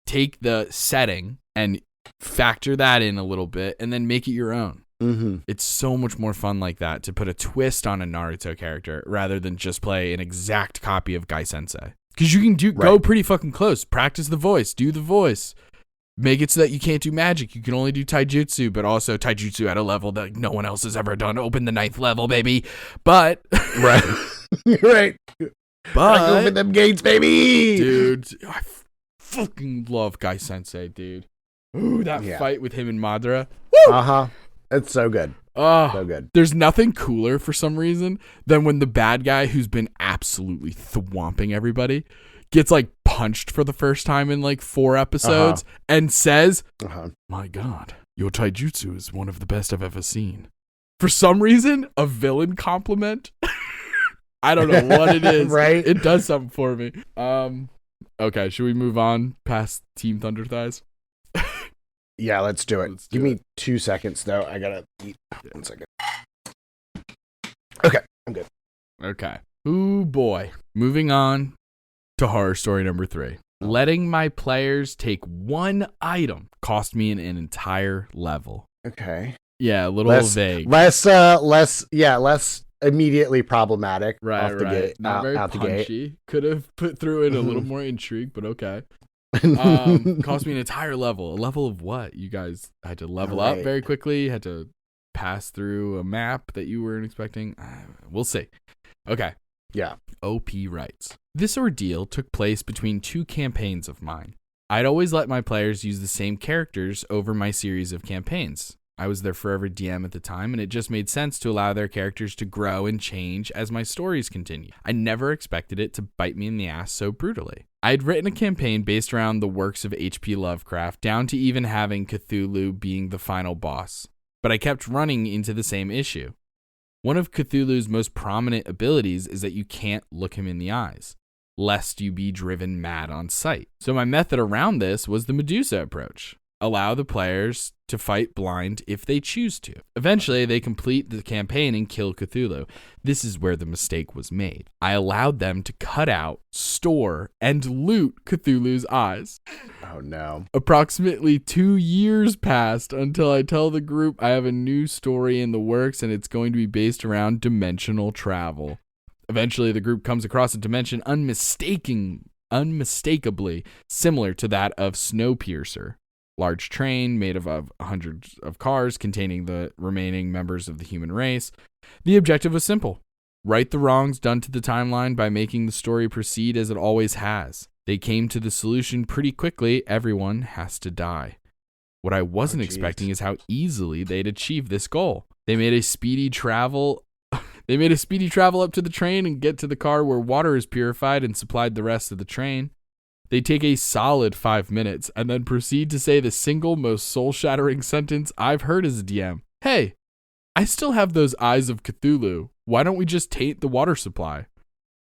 take the setting and factor that in a little bit and then make it your own. It's so much more fun like that, to put a twist on a Naruto character rather than just play an exact copy of Gai Sensei. Because you can go pretty fucking close. Practice the voice. Do the voice. Make it so that you can't do magic. You can only do taijutsu, but also taijutsu at a level that no one else has ever done. Open the 9th level, baby. But right. But open them gates, baby. Dude, I fucking love Gai Sensei, dude. Ooh, that fight with him and Madara. Woo! It's so good. So good. There's nothing cooler for some reason than when the bad guy who's been absolutely thwomping everybody gets like punched for the first time in like 4 episodes and says, "My God, your taijutsu is one of the best I've ever seen." For some reason, a villain compliment. I don't know what it is. Right? It does something for me. Okay, should we move on past Team Thunder Thighs? Yeah, let's do it. Let's do Give me it. 2 seconds, though. I gotta eat. 1 second. Okay, I'm good. Okay. Ooh, boy. Moving on to horror story number 3. Letting my players take one item cost me an entire level. Okay. Yeah, a little vague. Less immediately problematic. Right, off the right. gate, Not very out the gate. punchy. Could have put through it a little more intrigue, but okay. Cost me an entire level. A level of what? You guys had to level up very quickly, had to pass through a map that you weren't expecting. We'll see. Okay. Yeah. OP writes, this ordeal took place between 2 campaigns of mine. I'd always let my players use the same characters over my series of campaigns. I was their forever DM at the time, and it just made sense to allow their characters to grow and change as my stories continued. I never expected it to bite me in the ass so brutally. I had written a campaign based around the works of H.P. Lovecraft, down to even having Cthulhu being the final boss. But I kept running into the same issue. One of Cthulhu's most prominent abilities is that you can't look him in the eyes, lest you be driven mad on sight. So my method around this was the Medusa approach. Allow the players to fight blind if they choose to. Eventually, they complete the campaign and kill Cthulhu. This is where the mistake was made. I allowed them to cut out, store, and loot Cthulhu's eyes. Oh, no. Approximately 2 years passed until I tell the group I have a new story in the works and it's going to be based around dimensional travel. Eventually, the group comes across a dimension unmistakably similar to that of Snowpiercer. Large train made of hundreds of cars containing the remaining members of the human race. The objective was simple. Right the wrongs done to the timeline by making the story proceed as it always has. They came to the solution pretty quickly. Everyone has to die. What I wasn't expecting is how easily they'd achieve this goal. They made a speedy travel up to the train and get to the car where water is purified and supplied the rest of the train. They take a solid 5 minutes and then proceed to say the single most soul-shattering sentence I've heard as a DM. Hey, I still have those eyes of Cthulhu. Why don't we just taint the water supply?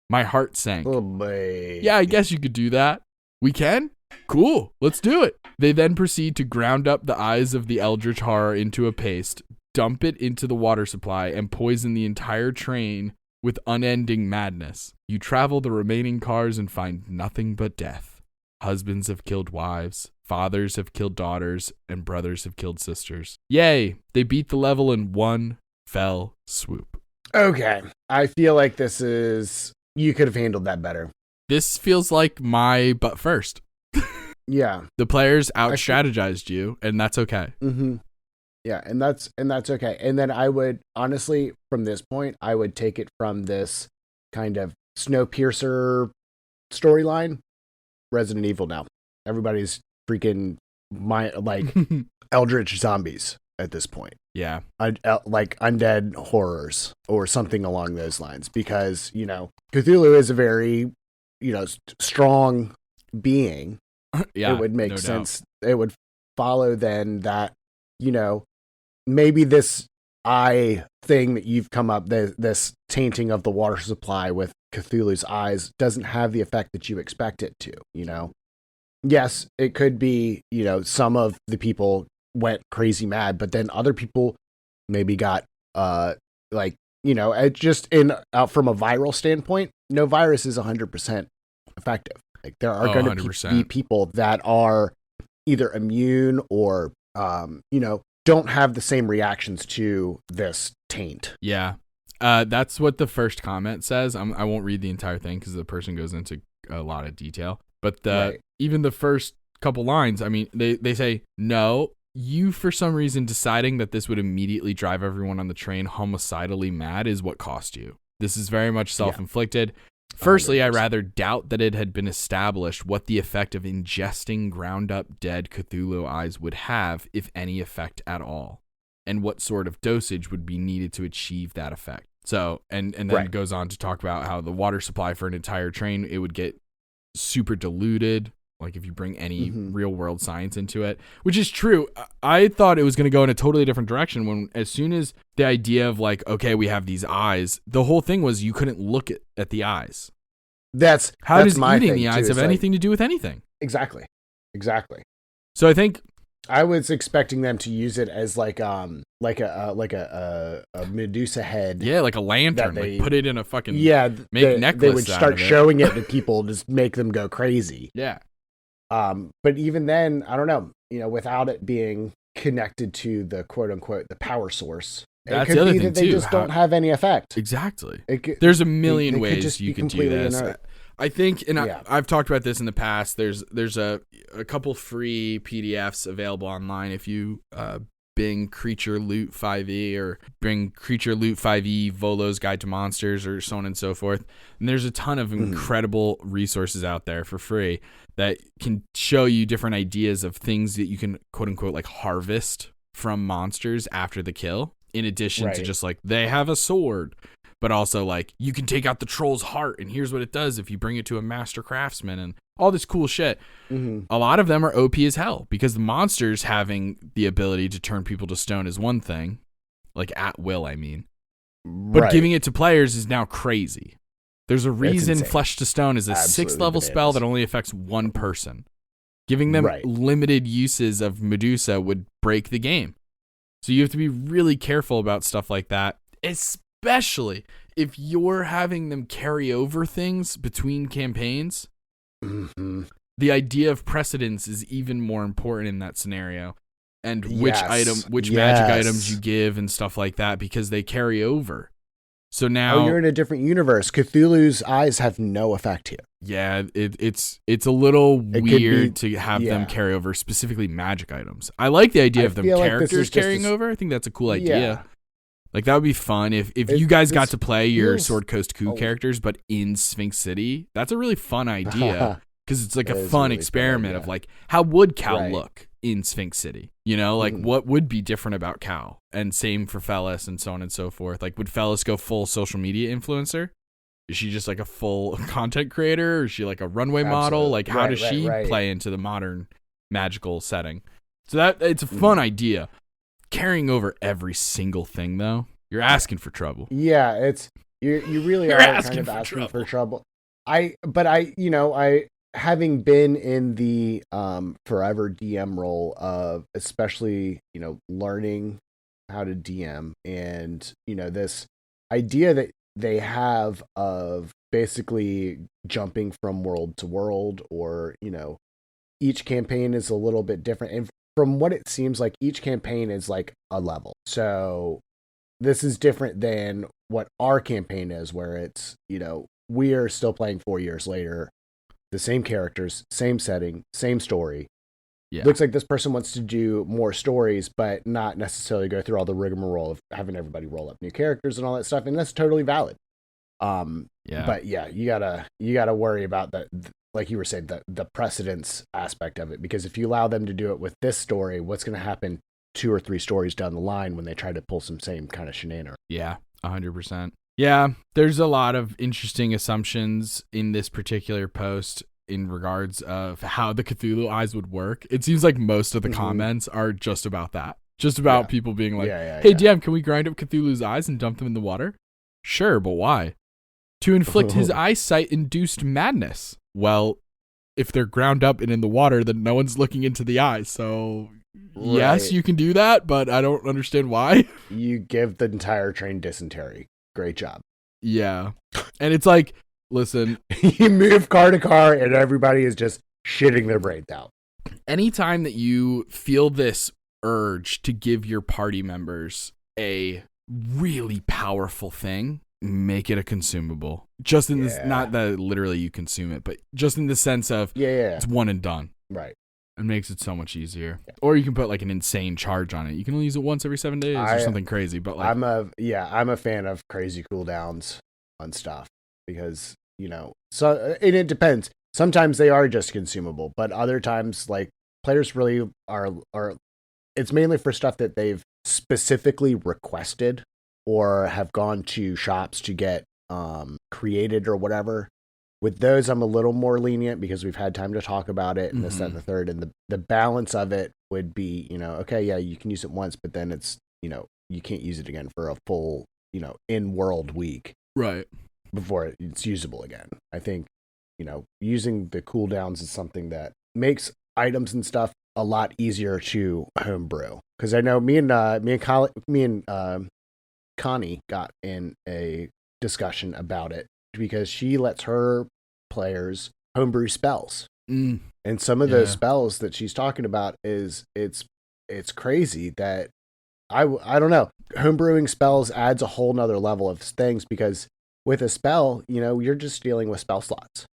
My heart sank. Oh, boy. Yeah, I guess you could do that. We can? Cool, let's do it. They then proceed to ground up the eyes of the eldritch horror into a paste, dump it into the water supply, and poison the entire train with unending madness. You travel the remaining cars and find nothing but death. Husbands have killed wives, fathers have killed daughters, and brothers have killed sisters. Yay, they beat the level in one fell swoop. Okay. I feel like you could have handled that better. This feels like my but first. Yeah. The players out-strategized you, and that's okay. Mm-hmm. Yeah, and that's okay. And then I would, honestly, from this point, I would take it from this kind of Snowpiercer storyline. Resident Evil now. Everybody's freaking eldritch zombies at this point. Yeah. Like undead horrors or something along those lines. Because, Cthulhu is a very, strong being. Yeah. It would make sense. It would follow then that, maybe this eye thing that you've come up, this tainting of the water supply with Cthulhu's eyes doesn't have the effect that you expect it to, Yes, it could be, some of the people went crazy mad, but then other people maybe got, just from a viral standpoint, no virus is 100% effective. Like there are going to be people that are either immune or, don't have the same reactions to this taint. Yeah. That's what the first comment says. I won't read the entire thing because the person goes into a lot of detail. But even the first couple lines, I mean, they say, no, you for some reason deciding that this would immediately drive everyone on the train homicidally mad is what cost you. This is very much self-inflicted. Yeah. Firstly, 100%. I rather doubt that it had been established what the effect of ingesting ground up dead Cthulhu eyes would have, if any effect at all, and what sort of dosage would be needed to achieve that effect. So, and then it goes on to talk about how the water supply for an entire train, it would get super diluted. Like if you bring any Mhm. real world science into it, which is true. I thought it was going to go in a totally different direction when as soon as the idea of like, okay, we have these eyes, the whole thing was you couldn't look at the eyes. How does my eating thing, the eyes too. have It's like- anything to do with anything? Exactly. So I think I was expecting them to use it as like a Medusa head. yeah, like a lantern, they- like put it in a fucking Yeah, make necklace. they would out start of it. showing it to people, just make them go crazy. Yeah. But even then, I don't know. Without it being connected to the quote unquote the power source, That's it could the other be thing, that they too, just don't have any effect. Exactly. It There's a million they could ways just you be can do completely this. inert. I think, and Yeah. I've talked about this in the past. There's a couple free PDFs available online if you Bing Creature Loot 5e or Bing Creature Loot 5e Volo's Guide to Monsters or so on and so forth. And there's a ton of incredible resources out there for free that can show you different ideas of things that you can quote unquote like harvest from monsters after the kill, in addition to Right. just like they have a sword. But also, like, you can take out the troll's heart, and here's what it does if you bring it to a master craftsman, and all this cool shit. Mhm. A lot of them are OP as hell, because the monsters having the ability to turn people to stone is one thing. Like, at will, I mean. But Right. giving it to players is now crazy. There's a reason insane. Flesh to Stone is a Absolutely 6th level spell bananas. that only affects one person. Giving them Right. limited uses of Medusa would break the game. So you have to be really careful about stuff like that, especially if you're having them carry over things between campaigns. Mhm. The idea of precedence is even more important in that scenario, and which Yes. magic Yes. items you give and stuff like that, because they carry over. So now, You're in a different universe. Cthulhu's eyes have no effect here. yeah, it's a little It could weird be- to have them yeah. carry over specifically magic items. I like the idea I of them feel like this characters is just carrying a s- over. I think that's a cool idea. Yeah. Like that would be fun if It- you guys got this to play your feels- Sword Coast Coup oh. characters, but in Sphinx City. That's a really fun idea because it's like That a is a fun really fun experiment of idea. like how would Cal Right. look in Sphinx City? You know, like Mhm. what would be different about Cal? And same for Fellis and so on and so forth. Like would Fellis go full social media influencer? Is she just like a full content creator? Or is she like a runway model? Absolutely. Like how Right, does right, she right. play into the modern magical setting? So that it's a fun idea. Carrying over every single thing though, you're asking for trouble. Yeah, it's you really You're are asking kind of for asking for trouble. trouble. I having been in the forever DM role of especially, learning how to DM and, this idea that they have of basically jumping from world to world or, each campaign is a little bit different. And from what it seems like, each campaign is like a level. So this is different than what our campaign is, where it's, we are still playing 4 years later, the same characters, same setting, same story. Yeah. Looks like this person wants to do more stories, but not necessarily go through all the rigmarole of having everybody roll up new characters and all that stuff. And that's totally valid. Yeah. But yeah, you gotta worry about that. Like you were saying, the precedence aspect of it, because if you allow them to do it with this story, what's going to happen 2 or 3 stories down the line when they try to pull some same kind of shenanigans? Yeah, 100%. Yeah, there's a lot of interesting assumptions in this particular post in regards of how the Cthulhu eyes would work. It seems like most of the comments are just about that. Just about people being like, hey, DM, can we grind up Cthulhu's eyes and dump them in the water? Sure, but why? To inflict his eyesight-induced madness. Well, if they're ground up and in the water, then no one's looking into the eyes. So, yes, Right. you can do that, but I don't understand why. You give the entire train dysentery. Great job. Yeah. And it's like, listen, You move car to car and everybody is just shitting their brains out. anytime that you feel this urge to give your party members a really powerful thing, make it a consumable. Just in this, not that literally you consume it, but just in the sense of Yeah. it's one and done. Right. It makes it so much easier. Or you can put like an insane charge on it. You can only use it once every 7 days or something crazy. But like, I'm a fan of crazy cooldowns on stuff because, so and it depends. Sometimes they are just consumable, but other times like players really are it's mainly for stuff that they've specifically requested or have gone to shops to get created or whatever, With those, I'm a little more lenient because we've had time to talk about it and this, that, and Mhm. the third. And the balance of it would be, okay, yeah, you can use it once, but then it's, you can't use it again for a full, in-world week Right. before it's usable again. I think, using the cooldowns is something that makes items and stuff a lot easier to homebrew. Because I know me and Connie got in a discussion about it because she lets her players homebrew spells. Mm. And some of those spells that she's talking about it's crazy that I don't know. Homebrewing spells adds a whole nother level of things because with a spell, you're just dealing with spell slots.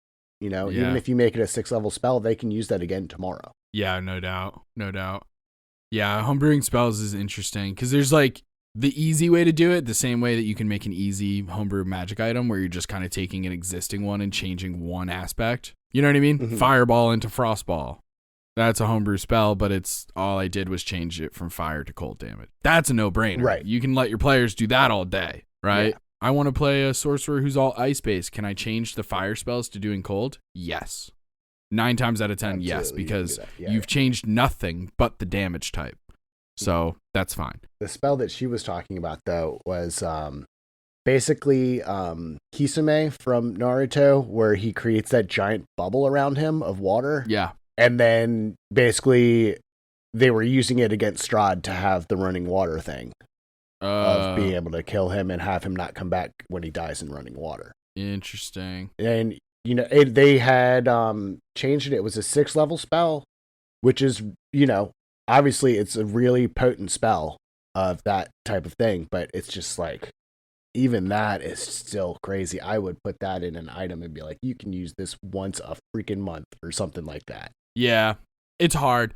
Even if you make it a 6-level spell, they can use that again tomorrow. Yeah, no doubt. No doubt. Yeah, homebrewing spells is interesting because there's like the easy way to do it, the same way that you can make an easy homebrew magic item where you're just kind of taking an existing one and changing one aspect. You know what I mean? Mhm. Fireball into frostball. That's a homebrew spell, but it's all I did was change it from fire to cold damage. That's a no-brainer. Right. You can let your players do that all day, right? Yeah. I want to play a sorcerer who's all ice-based. Can I change the fire spells to doing cold? Yes. 9 times out of 10, yes, Absolutely, you can because do that. Yeah, you've changed nothing but the damage type. So that's fine. The spell that she was talking about, though, was basically Kisame from Naruto, where he creates that giant bubble around him of water. Yeah. And then basically they were using it against Strahd to have the running water thing of being able to kill him and have him not come back when he dies in running water. Interesting. And, they had changed it. It was a 6-level spell, which is, obviously it's a really potent spell of that type of thing, but it's just like, even that is still crazy. I would put that in an item and be like, you can use this once a freaking month or something like that. Yeah. It's hard.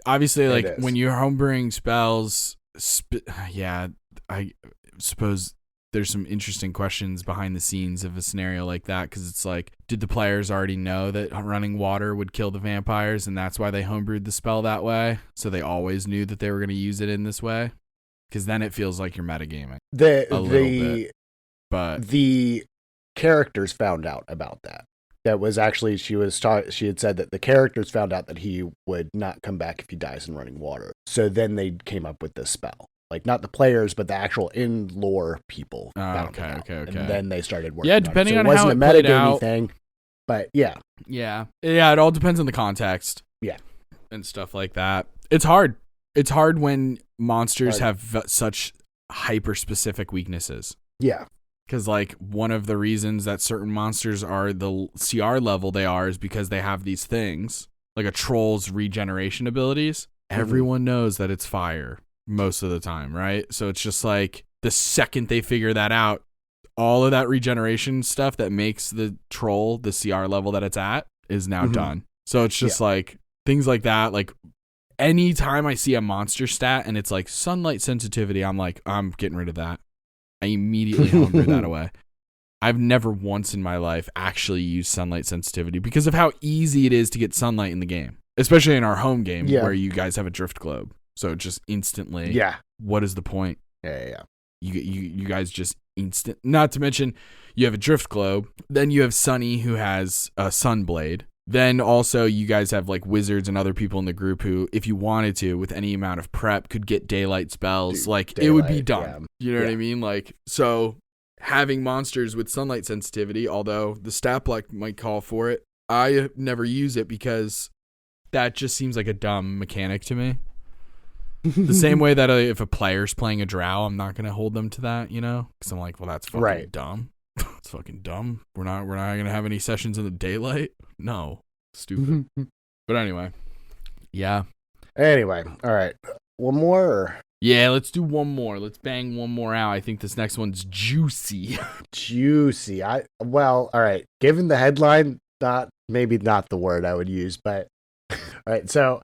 Obviously, like It is. when you're homebrewing spells, I suppose there's some interesting questions behind the scenes of a scenario like that because it's like, did the players already know that running water would kill the vampires and that's why they homebrewed the spell that way? So they always knew that they were going to use it in this way? Because then it feels like you're metagaming a little bit. But the characters found out about that. That was actually, she had said that the characters found out that he would not come back if he dies in running water. So then they came up with this spell. Like, not the players, but the actual in-lore people. Okay. And then they started working Yeah, depending on on it. So how it it wasn't a played metagaming out. thing, but yeah. Yeah, it all depends on the context. Yeah. And stuff like that. It's hard. It's hard when monsters have such hyper-specific weaknesses. Yeah. Because, like, one of the reasons that certain monsters are the CR level they are is because they have these things, like a troll's regeneration abilities. Mm-hmm. Everyone knows that it's fire most of the time, right? So it's just like the second they figure that out, all of that regeneration stuff that makes the troll the CR level that it's at is now done. So it's just like things like that. Like, anytime I see a monster stat and it's like sunlight sensitivity, I'm like, I'm getting rid of that. I immediately homebrew that away. I've never once in my life actually used sunlight sensitivity because of how easy it is to get sunlight in the game, especially in our home game where you guys have a drift globe. So just instantly, what is the point? Yeah. You guys just instant. Not to mention, you have a drift globe. Then you have Sunny who has a sunblade. Then also you guys have like wizards and other people in the group who, if you wanted to, with any amount of prep, could get daylight spells. It would be done. Yeah. You know what I mean? Like, so having monsters with sunlight sensitivity, although the stat block might call for it, I never use it because that just seems like a dumb mechanic to me. The same way that if a player's playing a drow, I'm not going to hold them to that, you know? Because I'm like, well, that's fucking dumb. It's fucking dumb. We're not going to have any sessions in the daylight. No. Stupid. But anyway. Yeah. Anyway. All right. One more? Or? Yeah, let's do one more. Let's bang one more out. I think this next one's juicy. Juicy. All right. Given the headline, maybe not the word I would use, but all right. So,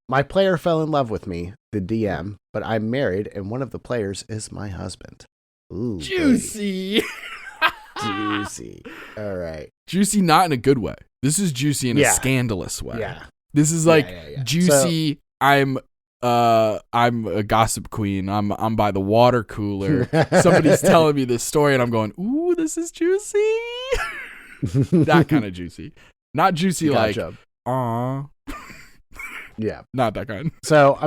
my player fell in love with me, the DM, but I'm married and one of the players is my husband. Ooh. Juicy. Juicy. All right. Juicy not in a good way. This is juicy in a scandalous way. Yeah. This is like juicy. So, I'm a gossip queen. I'm by the water cooler. Somebody's telling me this story and I'm going, ooh, this is juicy. That kind of juicy. Not juicy Gotcha. like, aw. Yeah. Not that kind. So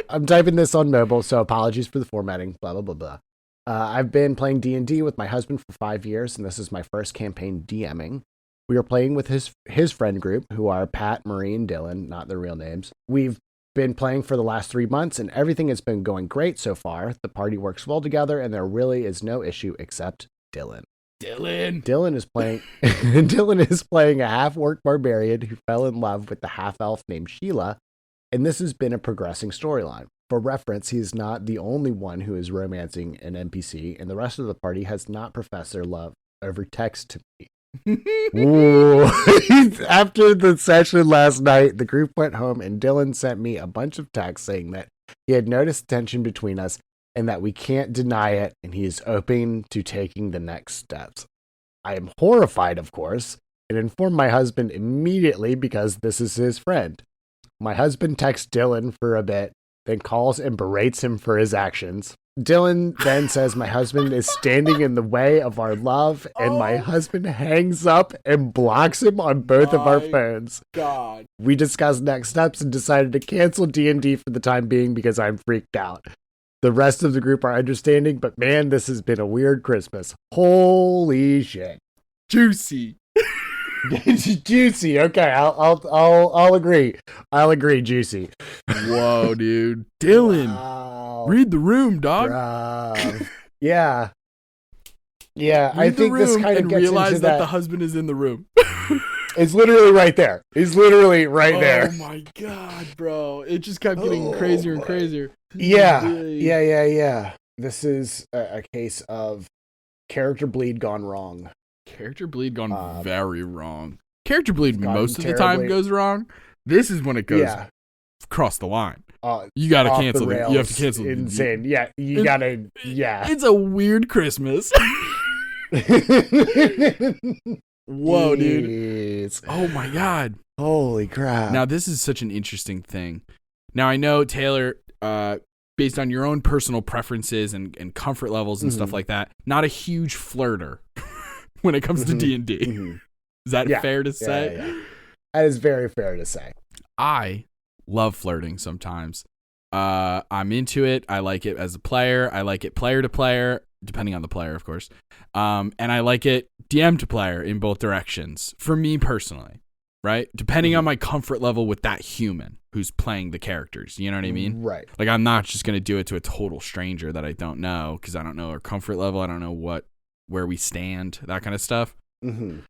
I'm typing this on mobile, so apologies for the formatting, blah, blah, blah, blah. I've been playing D&D with my husband for 5 years, and this is my first campaign DMing. We are playing with his friend group, who are Pat, Marie, and Dylan, not their real names. We've been playing for the last 3 months, and everything has been going great so far. The party works well together, and there really is no issue except Dylan. Dylan is playing Dylan is playing a half-orc barbarian who fell in love with the half-elf named Sheila, and this has been a progressing storyline. For reference, he is not the only one who is romancing an NPC, and the rest of the party has not professed their love over text to me. Ooh. After the session last night, the group went home, and Dylan sent me a bunch of texts saying that he had noticed tension between us and that we can't deny it, and he is open to taking the next steps. I am horrified, of course, and informed my husband immediately because this is his friend. My husband texts Dylan for a bit, then calls and berates him for his actions. Dylan then says my husband is standing in the way of our love, and my husband hangs up and blocks him on both of our phones. God. We discussed next steps and decided to cancel D&D for the time being because I'm freaked out. The rest of the group are understanding, but man, this has been a weird Christmas. Holy shit. Juicy. Juicy. Okay, I'll agree. I'll agree. Juicy. Whoa, dude. Dylan. Wow. Read the room, dog. Bruh. Yeah. Yeah, Read I think this kind of gets realize into that that. the husband is in the room. It's literally right there. He's literally right there. Oh my God, bro. It just kept getting crazier and crazier. Yeah. Really- Yeah. This is a case of character bleed gone wrong. Character bleed gone very wrong. Character bleed most of the terribly- time goes wrong. This is when it goes across the line. You gotta cancel the You have to cancel the insane. Yeah, you gotta. Yeah. It's a weird Christmas. Whoa, dude. Jeez. Oh my God. Holy crap. Now, this is such an interesting thing. Now, I know, Taylor, based on your own personal preferences and comfort levels and stuff like that, not a huge flirter when it comes to D&D. Is that fair to say? Yeah. That is very fair to say. I love flirting sometimes. I'm into it. I like it as a player. I like it player to player, depending on the player, of course. And I like it DM to player in both directions, for me personally, right? Depending on my comfort level with that human who's playing the characters. You know what I mean? Right. Like, I'm not just going to do it to a total stranger that I don't know, because I don't know our comfort level. I don't know where we stand, that kind of stuff.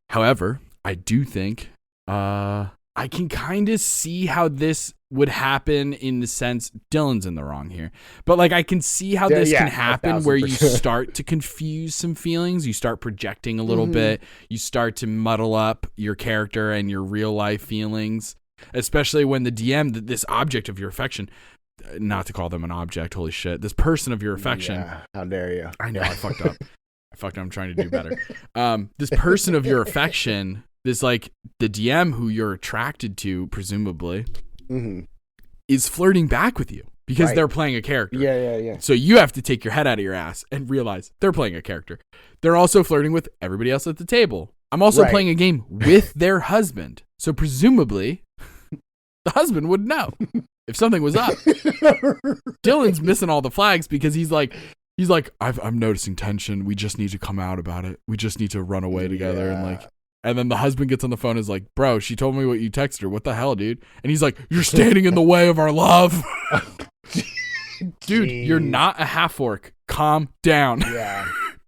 However, I do think I can kind of see how this would happen in the sense Dylan's in the wrong here, but like I can see how this can happen where you start to confuse some feelings. You start projecting a little bit. You start to muddle up your character and your real life feelings, especially when the DM, this object of your affection, not to call them an object, holy shit, this person of your affection. Yeah, how dare you? I know, I fucked up. I'm trying to do better. This person of your affection, this like the DM who you're attracted to, presumably, is flirting back with you because they're playing a character. Yeah. So you have to take your head out of your ass and realize they're playing a character. They're also flirting with everybody else at the table. I'm also playing a game with their husband. So presumably, the husband would know if something was up. Dylan's missing all the flags because he's like, I'm noticing tension. We just need to come out about it. We just need to run away together. And then the husband gets on the phone and is like, bro, she told me what you texted her. What the hell, dude? And he's like, you're standing in the way of our love. Dude, you're not a half orc. Calm down.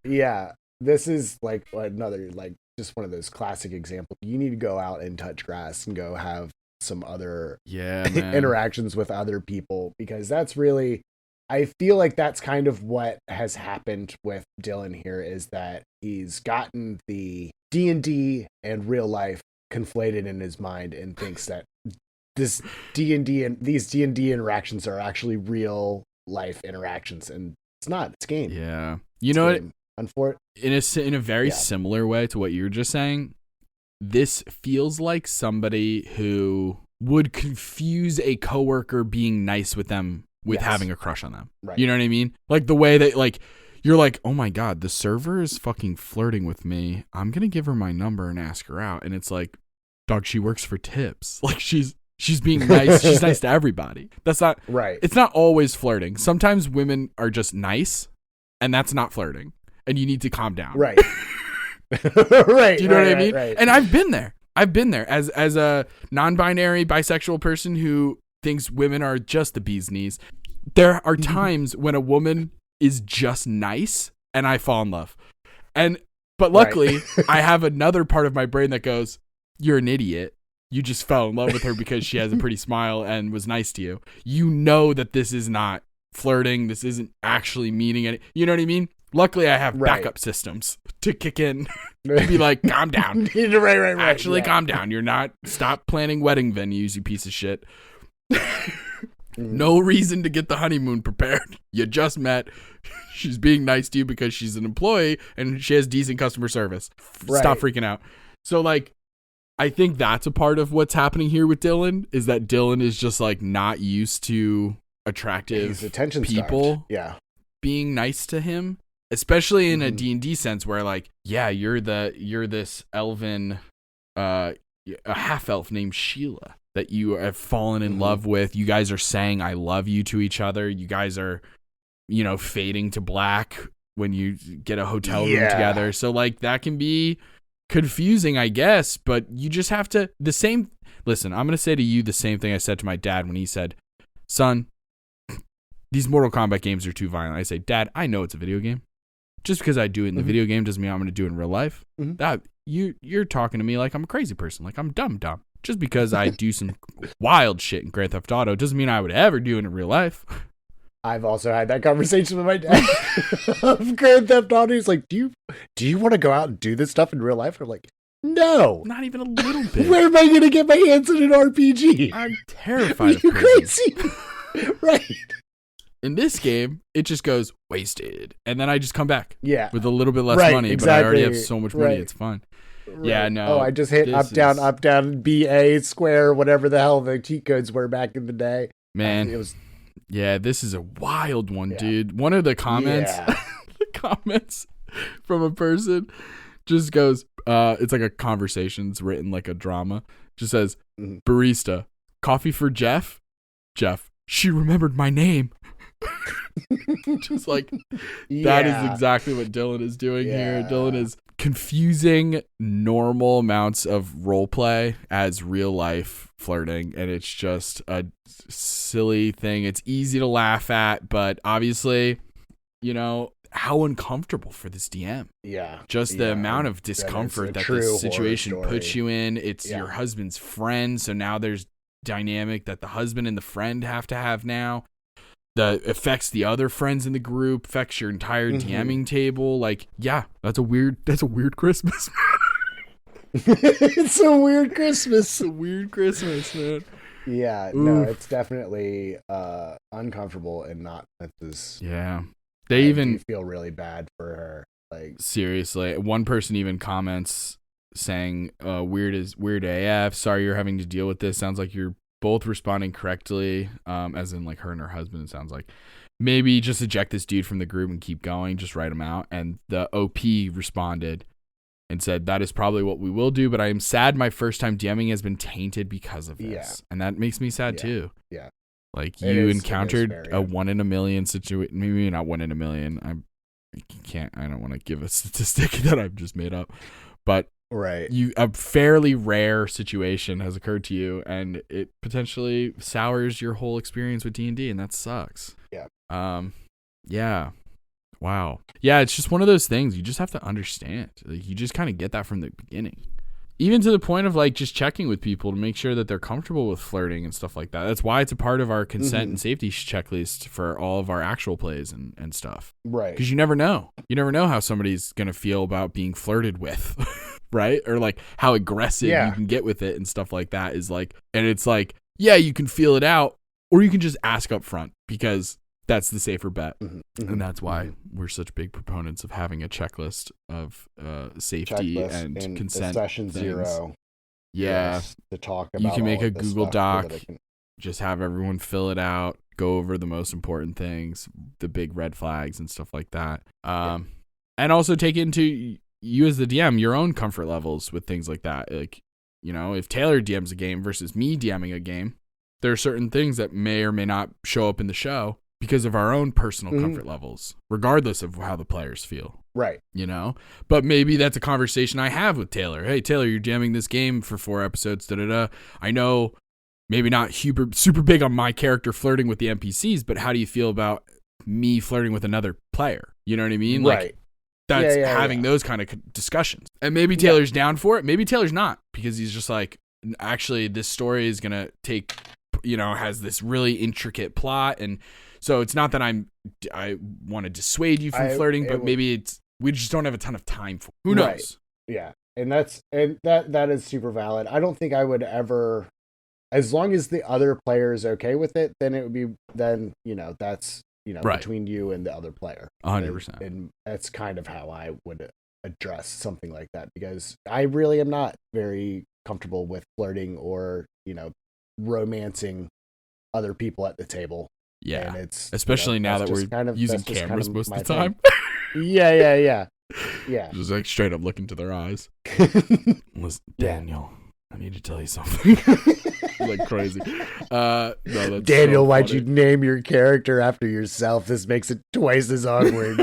Yeah. This is like another, like just one of those classic examples. You need to go out and touch grass and go have some other interactions with other people, because that's really, I feel like that's kind of what has happened with Dylan here, is that he's gotten the D&D and real life conflated in his mind and thinks that this D&D and these D&D interactions are actually real life interactions, and it's not. It's game. Yeah. You know what? In a very Yeah. similar way to what you were just saying, this feels like somebody who would confuse a coworker being nice with them with having a crush on them. Right. You know what I mean? Like the way that, like, you're like, oh my God, the server is fucking flirting with me. I'm going to give her my number and ask her out. And it's like, dog, she works for tips. Like she's being nice. She's nice to everybody. That's not right. It's not always flirting. Sometimes women are just nice and that's not flirting. And you need to calm down. Right. Right. Do you know what I mean? Right. And I've been there as a non-binary bisexual person who thinks women are just the bee's knees. There are times when a woman is just nice and I fall in love. But luckily I have another part of my brain that goes, you're an idiot. You just fell in love with her because she has a pretty smile and was nice to you. You know that this is not flirting. This isn't actually meaning it. You know what I mean? Luckily, I have backup systems to kick in to be like, calm down. Right. Actually, calm down. Stop planning wedding venues, you piece of shit. No reason to get the honeymoon prepared. You just met. She's being nice to you because she's an employee and she has decent customer service. Stop freaking out. So, like, I think that's a part of what's happening here with Dylan is that Dylan is just, like, not used to attractive people being nice to him. Especially in a D&D sense where, like, yeah, you're this elven, a half-elf named Sheila that you have fallen in love with. You guys are saying I love you to each other. You guys are, fading to black when you get a hotel room together. So, like, that can be confusing, I guess, but you just have to, listen, I'm going to say to you the same thing I said to my dad when he said, son, these Mortal Kombat games are too violent. I say, Dad, I know it's a video game. Just because I do it in the video game doesn't mean I'm going to do it in real life. That you're talking to me like I'm a crazy person, like I'm dumb. Just because I do some wild shit in Grand Theft Auto doesn't mean I would ever do it in real life. I've also had that conversation with my dad of Grand Theft Auto. He's like, do you want to go out and do this stuff in real life? I'm like, no, not even a little bit. Where am I going to get my hands in an RPG? I'm terrified of crazy. Right. In this game, it just goes wasted, and then I just come back with a little bit less money, but I already have so much money, it's fine. Right. Yeah, no. Oh, I just hit up, down, BA, square, whatever the hell the cheat codes were back in the day. Man, this is a wild one, dude. One of the comments, from a person just goes, it's like a conversation, it's written like a drama, just says, barista, coffee for Jeff, she remembered my name. Just like that is exactly what Dylan is doing here. Dylan is confusing normal amounts of role play as real life flirting, and it's just a silly thing. It's easy to laugh at, but obviously, how uncomfortable for this DM. Just the amount of discomfort that this situation puts you in. It's your husband's friend, so now there's dynamic that the husband and the friend have to have now. That affects the other friends in the group, affects your entire DMing table. Like, that's a weird Christmas. It's a weird Christmas. It's a weird Christmas, man. Yeah, no, it's definitely uncomfortable and not this. Yeah. They even feel really bad for her. Like, seriously, one person even comments saying, weird AF. Sorry you're having to deal with this. Sounds like you're both responding correctly, as in like her and her husband. It sounds like maybe just eject this dude from the group and keep going, just write him out. And the OP responded and said, that is probably what we will do, but I am sad my first time DMing has been tainted because of this. And that makes me sad too. Like you encountered a 1 in a million situation, maybe not 1 in a million. I don't want to give a statistic that I've just made up, but a fairly rare situation has occurred to you, and it potentially sours your whole experience with D&D, and that sucks. Wow. Yeah, it's just one of those things you just have to understand. Like, you just kind of get that from the beginning. Even to the point of like just checking with people to make sure that they're comfortable with flirting and stuff like that. That's why it's a part of our consent and safety checklist for all of our actual plays and stuff. Right. Because you never know. You never know how somebody's going to feel about being flirted with. Right? Or like how aggressive you can get with it and stuff like that is like, and it's like, you can feel it out, or you can just ask up front because that's the safer bet. And that's why we're such big proponents of having a checklist of safety and consent. Session things. 0. Yeah. To talk about. You can make a Google Doc, just have everyone fill it out. go over the most important things, the big red flags and stuff like that. And also take into you as the DM, your own comfort levels with things like that. Like, you know, if Taylor DMs a game versus me DMing a game, there are certain things that may or may not show up in the show because of our own personal comfort levels, regardless of how the players feel. Right. You know, but maybe that's a conversation I have with Taylor. Hey, Taylor, you're DMing this game for 4 episodes. I know maybe not super big on my character flirting with the NPCs, but how do you feel about me flirting with another player? You know what I mean? Right. Like, that's having those kind of discussions. And maybe Taylor's down for it. Maybe Taylor's not, because he's just like, actually, this story is going to take, you know, has this really intricate plot. And so it's not that I want to dissuade you from flirting, but maybe we just don't have a ton of time for it. Who knows? Right. Yeah. And that is super valid. I don't think I would ever, as long as the other player is okay with it, then it would be, you know, that's, you know, between you and the other player. 100%. And that's kind of how I would address something like that, because I really am not very comfortable with flirting or, you know, romancing other people at the table. Yeah. And it's especially, you know, now that we're using cameras most of the time. Yeah. Just like straight up looking to their eyes. Listen, Daniel, I need to tell you something. Like crazy. No, that's Daniel, so why'd funny. you name your character after yourself? This makes it twice as awkward.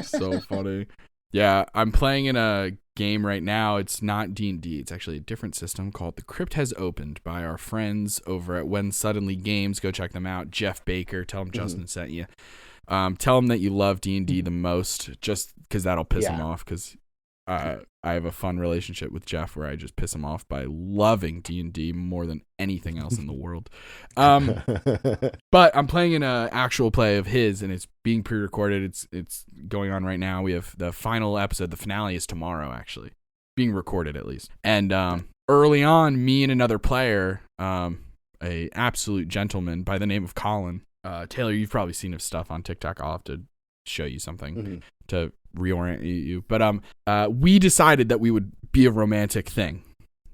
So funny. Yeah, I'm playing in a game right now. It's not D&D. It's actually a different system called The Crypt Has Opened by our friends over at When Suddenly Games. Go check them out. Jeff Baker. Tell him Justin sent you. Tell him that you love D&D the most, just because that'll piss him off, because I have a fun relationship with Jeff where I just piss him off by loving D&D more than anything else in the world. But I'm playing in an actual play of his, and it's being pre-recorded. It's going on right now. We have the final episode. The finale is tomorrow, actually, being recorded at least. And early on, me and another player, a absolute gentleman by the name of Colin. Taylor, you've probably seen his stuff on TikTok. I'll have to show you something to reorient you. But we decided that we would be a romantic thing.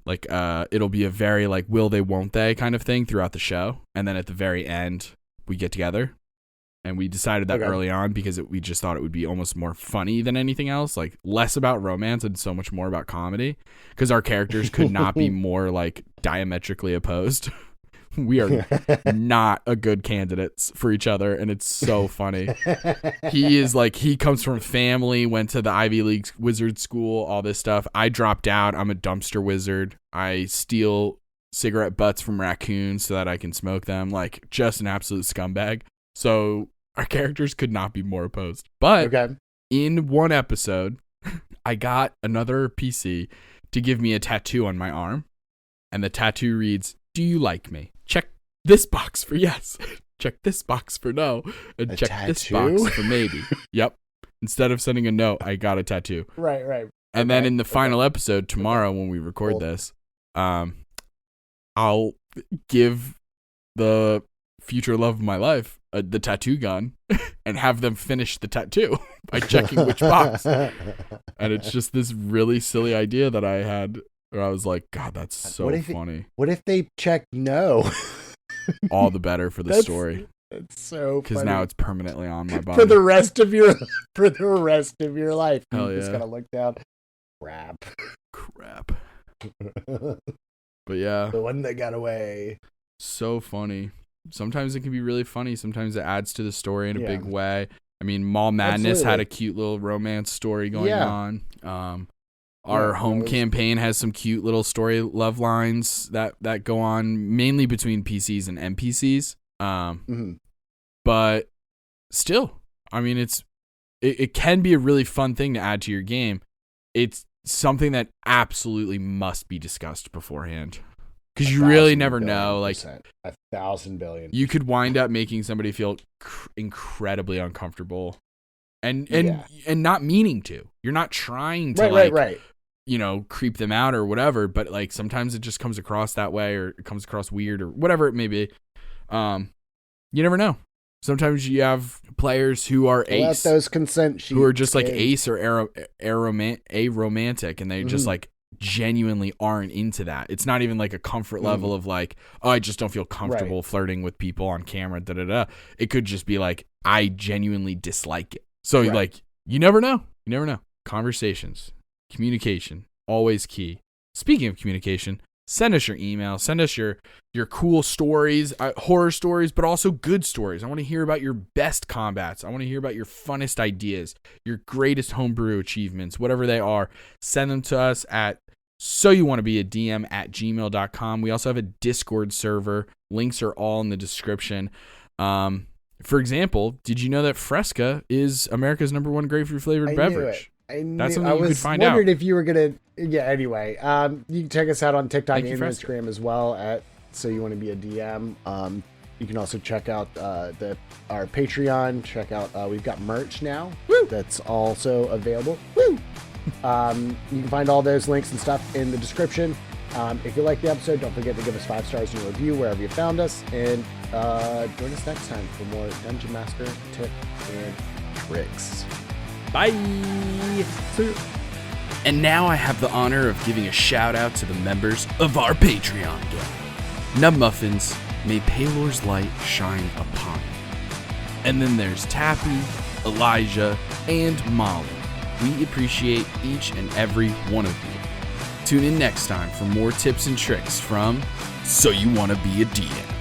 Like, it'll be a very, like, will they, won't they kind of thing throughout the show. And then at the very end, we get together. And we decided that early on because we just thought it would be almost more funny than anything else. Like, less about romance and so much more about comedy. Because our characters could not be more, like, diametrically opposed. We are not a good candidates for each other, and it's so funny. He comes from family, went to the Ivy League wizard school, all this stuff. I dropped out. I'm a dumpster wizard. I steal cigarette butts from raccoons so that I can smoke them. Like, just an absolute scumbag. So our characters could not be more opposed. But in one episode, I got another PC to give me a tattoo on my arm, and the tattoo reads, "Do you like me? Check this box for yes. Check this box for no. And check this box for maybe." Yep. Instead of sending a note, I got a tattoo. Right. And then in the final episode tomorrow, when we record this, I'll give the future love of my life the tattoo gun and have them finish the tattoo by checking which box. And it's just this really silly idea that I had. I was like, God, that's so funny. What if they check no? All the better for the story. That's so funny. Because now it's permanently on my body. For the rest of your life. Hell You yeah. just gotta look down. Crap. But yeah. The one that got away. So funny. Sometimes it can be really funny. Sometimes it adds to the story in a big way. I mean, Mall Madness had a cute little romance story going on. Our home campaign has some cute little story love lines that go on mainly between PCs and NPCs. But still, I mean, it can be a really fun thing to add to your game. It's something that absolutely must be discussed beforehand, because you really never know. Like 1,000 billion. You could wind up making somebody feel incredibly uncomfortable, and not meaning to. You're not trying to right. You know, creep them out or whatever, but like sometimes it just comes across that way, or it comes across weird, or whatever it may be. You never know. Sometimes you have players who are ace, those consent sheets, who are just like ace or aromantic, and they just like genuinely aren't into that. It's not even like a comfort level of like, oh, I just don't feel comfortable flirting with people on camera, It could just be like, I genuinely dislike it. So like, you never know. Conversations, communication, always key. Speaking of communication, send us your email, send us your cool stories, horror stories, but also good stories. I want to hear about your best combats. I want to hear about your funnest ideas, your greatest homebrew achievements, whatever they are. Send them to us at soyouwannabeadm@gmail.com. We also have a Discord server. Links are all in the description. For example, did you know that Fresca is America's #1 grapefruit flavored beverage? That's something you could find out. I wondered if you were gonna. Yeah. Anyway, you can check us out on TikTok and Instagram as well at Soyouwannabeadm. You can also check out our Patreon. Check out we've got merch now. Woo! That's also available. Woo! You can find all those links and stuff in the description. If you like the episode, don't forget to give us 5 stars in your review wherever you found us, and join us next time for more Dungeon Master tips and tricks. Bye. And now I have the honor of giving a shout out to the members of our Patreon gang. Nub Muffins, may Palor's light shine upon you. And then there's Tappy, Elijah, and Molly. We appreciate each and every one of you. Tune in next time for more tips and tricks from So You Wanna Be a DM.